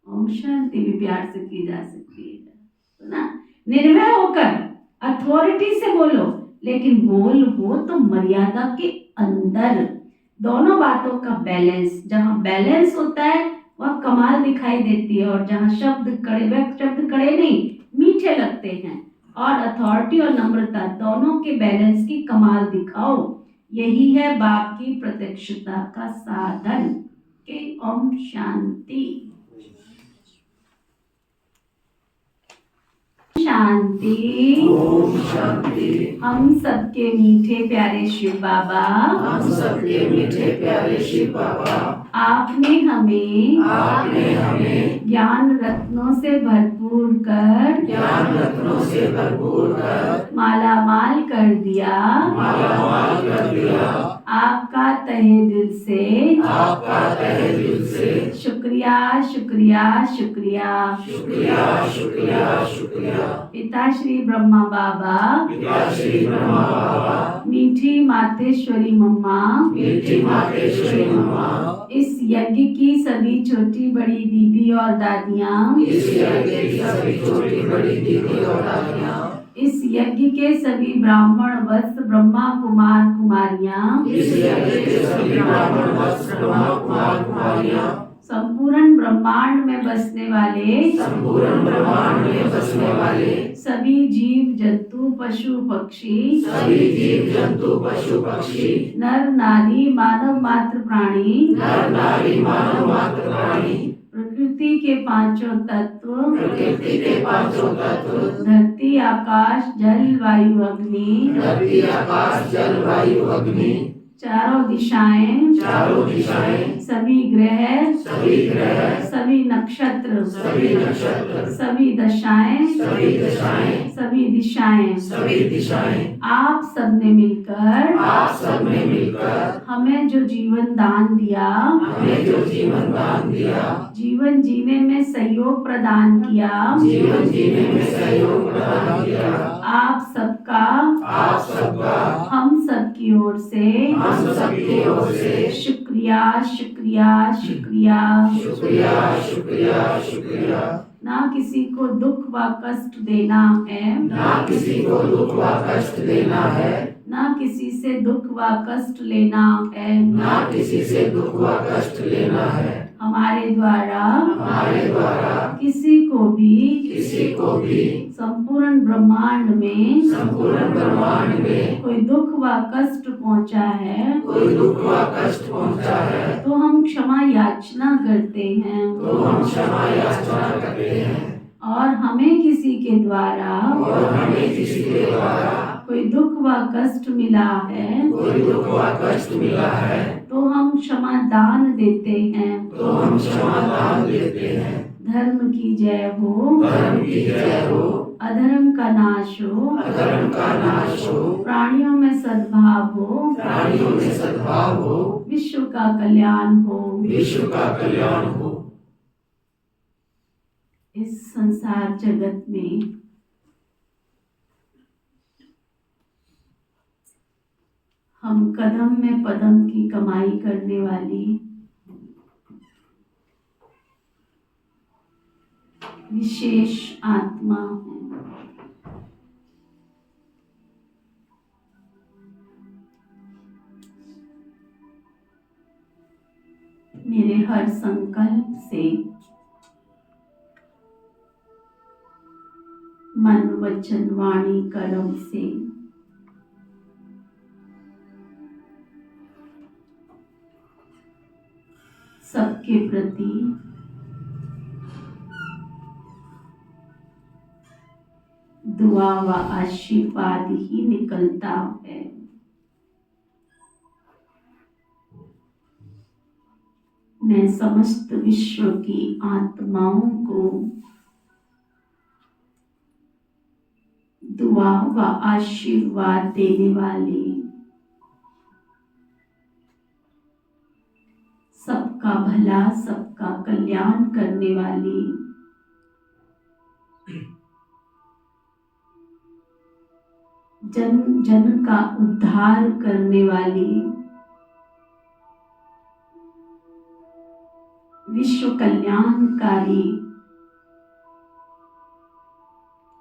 S1: ओम शांति भी प्यार से की जा सकती है, तो ना निर्भय होकर अथॉरिटी से बोलो, लेकिन बोल हो तो मर्यादा के अंदर। दोनों बातों का बैलेंस, जहाँ बैलेंस होता है वह कमाल दिखाई देती है, और जहाँ शब्द कड़े नहीं मीठे लगते हैं, और अथॉरिटी और नम्रता दोनों के बैलेंस की कमाल दिखाओ। यही है बाप की प्रत्यक्षता का साधन। के ओम शांति। शांति।
S4: ओम शांति।
S1: हम सबके मीठे प्यारे शिव बाबा,
S4: हम सबके मीठे प्यारे शिव बाबा,
S1: आपने हमें ज्ञान रत्नों से भरपूर कर माला माल कर दिया। आपका तहे दिल से शुक्रिया शुक्रिया शुक्रिया। पिता श्री ब्रह्मा बाबा, मीठी मातेश्वरी मम्मा, इस यज्ञ की सभी छोटी बड़ी दीदी और दादियाँ, इस यज्ञ के सभी ब्राह्मण वत्स ब्रह्मा कुमार कुमारियाँ, संपूर्ण ब्रह्मांड में बसने वाले सभी जीव जंतु पशु पक्षी, नर नारी मानव मात्र प्राणी, प्रकृति के पांचों तत्व, धरती आकाश जल वायु अग्नि, चारों दिशाएं, सभी ग्रह, सभी नक्षत्र, सभी दशाएं, सभी दिशाएं, आप सब ने मिलकर हमें जो जीवन दान दिया, जीवन जीने में सहयोग प्रदान किया, आप सबका हम सबकी ओर से शुक्रिया शुक्रिया शुक्रिया। ना किसी को दुख व कष्ट देना है, ना किसी से दुख व कष्ट लेना है, हमारे द्वारा किसी को भी संपूर्ण ब्रह्मांड में कोई दुख व कष्ट पहुंचा है, तो हम क्षमा याचना करते हैं, और हमें किसी के द्वारा कोई दुख व कष्ट मिला है, तो हम क्षमा दान देते हैं। धर्म की जय हो, अधर्म का नाश हो, प्राणियों में सद्भाव हो, विश्व का कल्याण हो। इस संसार जगत में हम कदम में पदम की कमाई करने वाली विशेष आत्मा है। मेरे हर संकल्प से, मन वचन वाणी कर्म से सबके प्रति दुआ व आशीर्वाद ही निकलता है। मैं समस्त विश्व की आत्माओं को दुआ व आशीर्वाद देने वाली, सबका भला सबका कल्याण करने वाली, जन जन का उद्धार करने वाली, विश्व कल्याणकारी,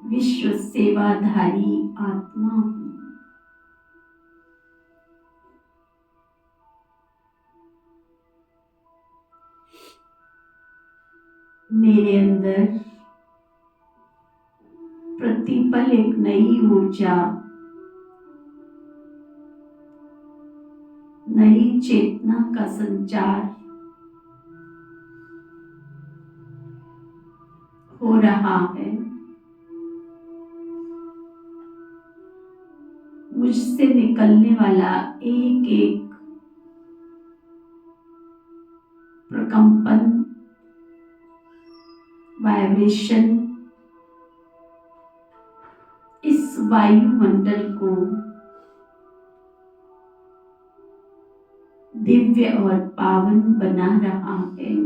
S1: विश्व सेवाधारी आत्मा हूँ। मेरे अंदर प्रतिपल एक नई ऊर्जा, नई चेतना का संचार हो रहा है। मुझसे निकलने वाला एक एक प्रकंपन, वाइब्रेशन इस वायुमंडल को दिव्य और पावन बना रहा है।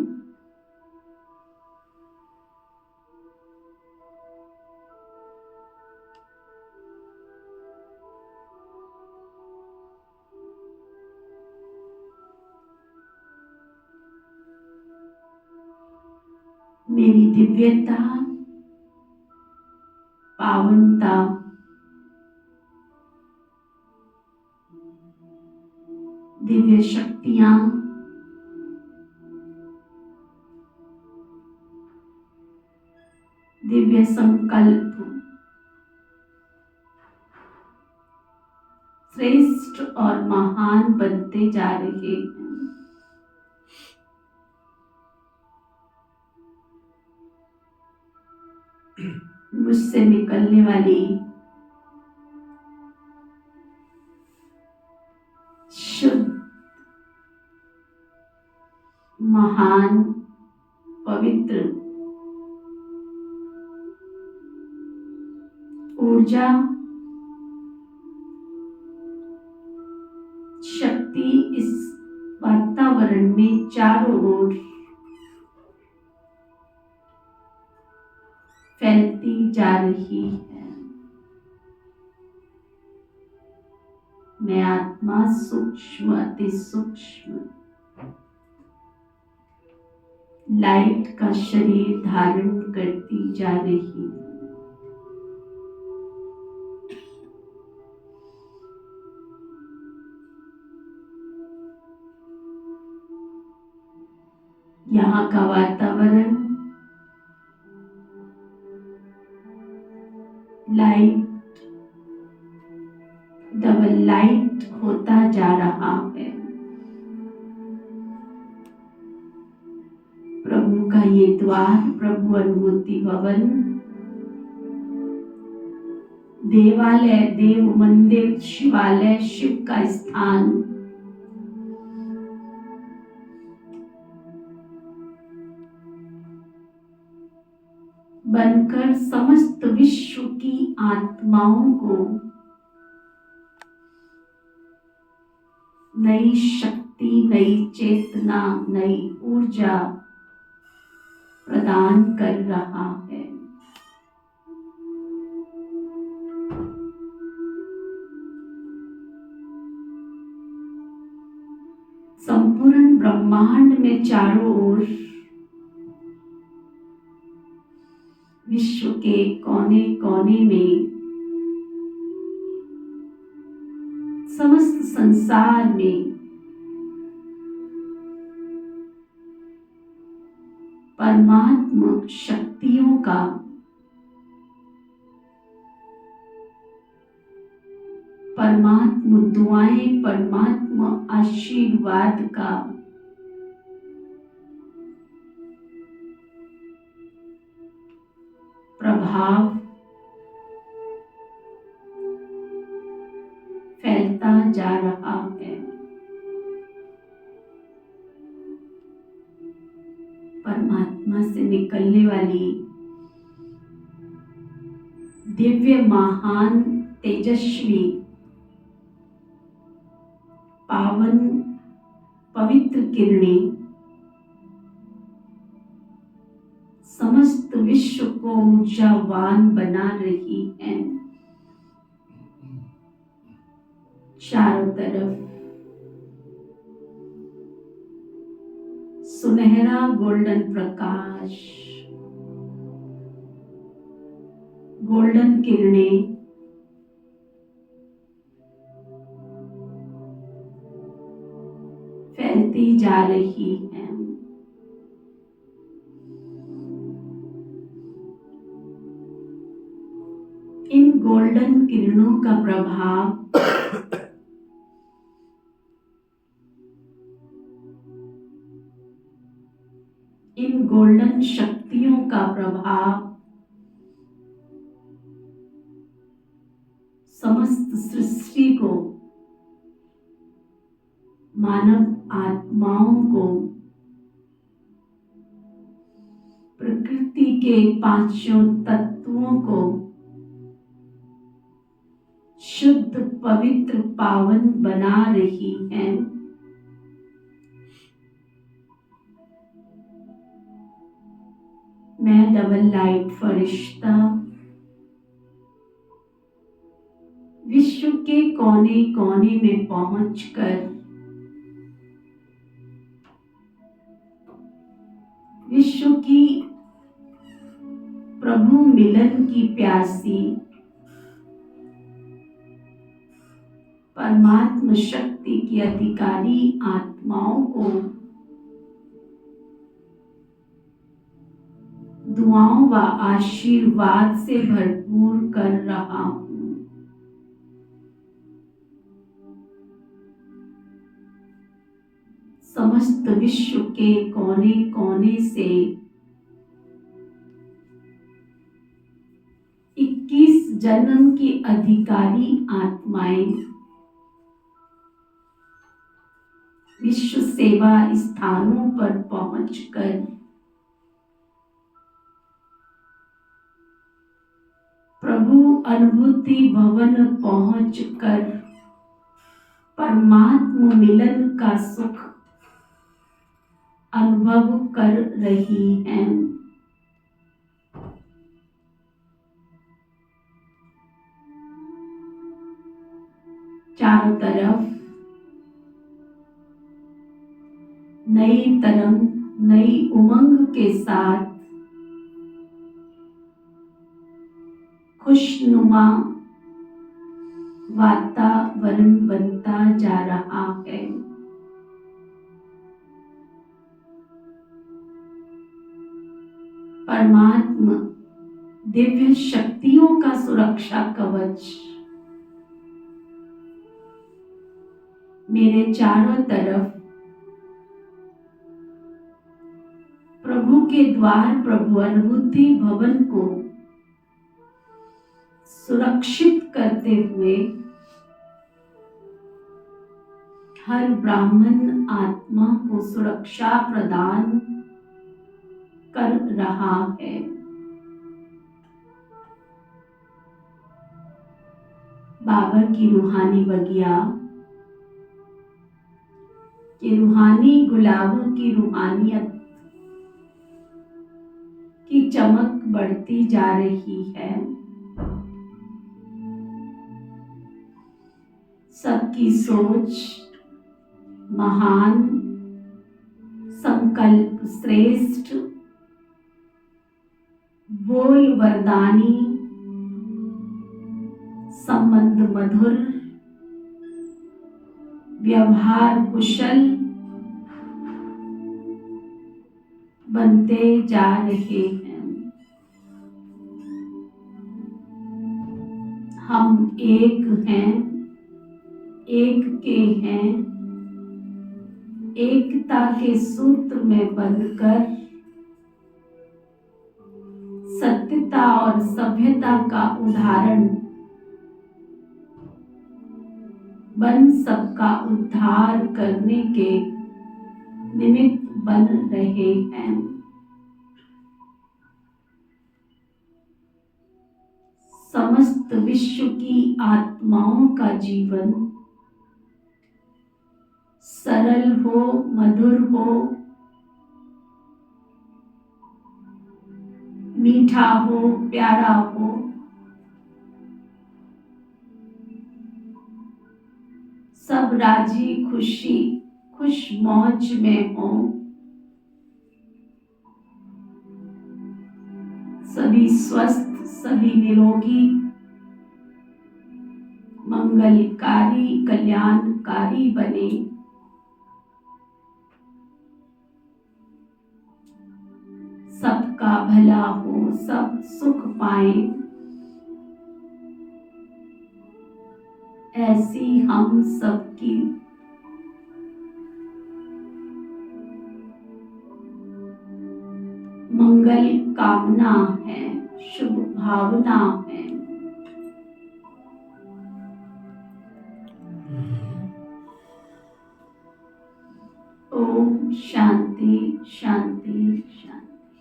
S1: मेरी दिव्यता, पावनता दिव्य शक्तियां दिव्य संकल्प श्रेष्ठ और महान बनते जा रहे हैं। मुझसे निकलने वाली शुद्ध, महान, पवित्र ऊर्जा, शक्ति इस वातावरण में चारों ओर फैलती जा रही है। मैं आत्मा सूक्ष्म, अति सूक्ष्म लाइट का शरीर धारण करती जा रही हूँ। यहाँ का वातावरण लाइट, डबल लाइट होता जा रहा है। प्रभु का ये द्वार, प्रभु अनुभूति भवन, देवालय, देव मंदिर, शिवालय, शिव का स्थान, बनकर समस्त विश्व की आत्माओं को नई शक्ति, नई चेतना, नई ऊर्जा प्रदान कर रहा है। संपूर्ण ब्रह्मांड में चारों ओर विश्व के कोने कोने में, समस्त संसार में परमात्मा शक्तियों का परमात्मा दुआएं, परमात्मा आशीर्वाद का प्रभाव परमात्मा से निकलने वाली दिव्य महान तेजस्वी पावन पवित्र किरणें समस्त विश्व को ऊर्जावान बना रही हैं। चारों तरफ सुनहरा गोल्डन प्रकाश, गोल्डन किरणें फैलती जा रही हैं। इन गोल्डन किरणों का प्रभाव इन गोल्डन शक्तियों का प्रभाव समस्त सृष्टि को, मानव आत्माओं को, प्रकृति के पांचों तत्वों को शुद्ध पवित्र पावन बना रही है। मैं डबल लाइट फरिश्ता विश्व के कोने कोने में पहुंचकर विश्व की प्रभु मिलन की प्यासी परमात्म शक्ति की अधिकारी आत्माओं को दुआओं व आशीर्वाद से भरपूर कर रहा हूं। समस्त विश्व के कोने कोने से 21 जन्म की अधिकारी आत्माएं विश्व सेवा स्थानों पर पहुंचकर प्रभु अनुभूति भवन पहुंचकर परमात्म मिलन का सुख अनुभव कर रही हैं। चारों तरफ नई तरंग, नई उमंग के साथ खुशनुमा वातावरण बनता जा रहा है। परमात्मा दिव्य शक्तियों का सुरक्षा कवच मेरे चारों तरफ प्रभु के द्वार, प्रभु अनुभूति भवन को सुरक्षित करते हुए हर ब्राह्मण आत्मा को सुरक्षा प्रदान कर रहा है। बाबा की रूहानी बगिया के रूहानी गुलाबों की रूहानियत की चमक बढ़ती जा रही है। सबकी सोच महान, संकल्प श्रेष्ठ, बोल वरदानी, संबंध मधुर, व्यवहार कुशल बनते जा रहे हैं। हम एक हैं, एक के हैं, एकता के सूत्र में बंधकर सत्यता और सभ्यता का उदाहरण बन सबका उद्धार करने के निमित्त बन रहे हैं। समस्त विश्व की आत्माओं का जीवन सरल हो, मधुर हो, मीठा हो, प्यारा हो। सब राजी खुशी खुश मौज में हो। सभी स्वस्थ, सभी निरोगी, मंगलकारी, कल्याणकारी बने। सबका भला हो, सब सुख पाएं, ऐसी हम सबकी मंगल कामना है, शुभ भावना है।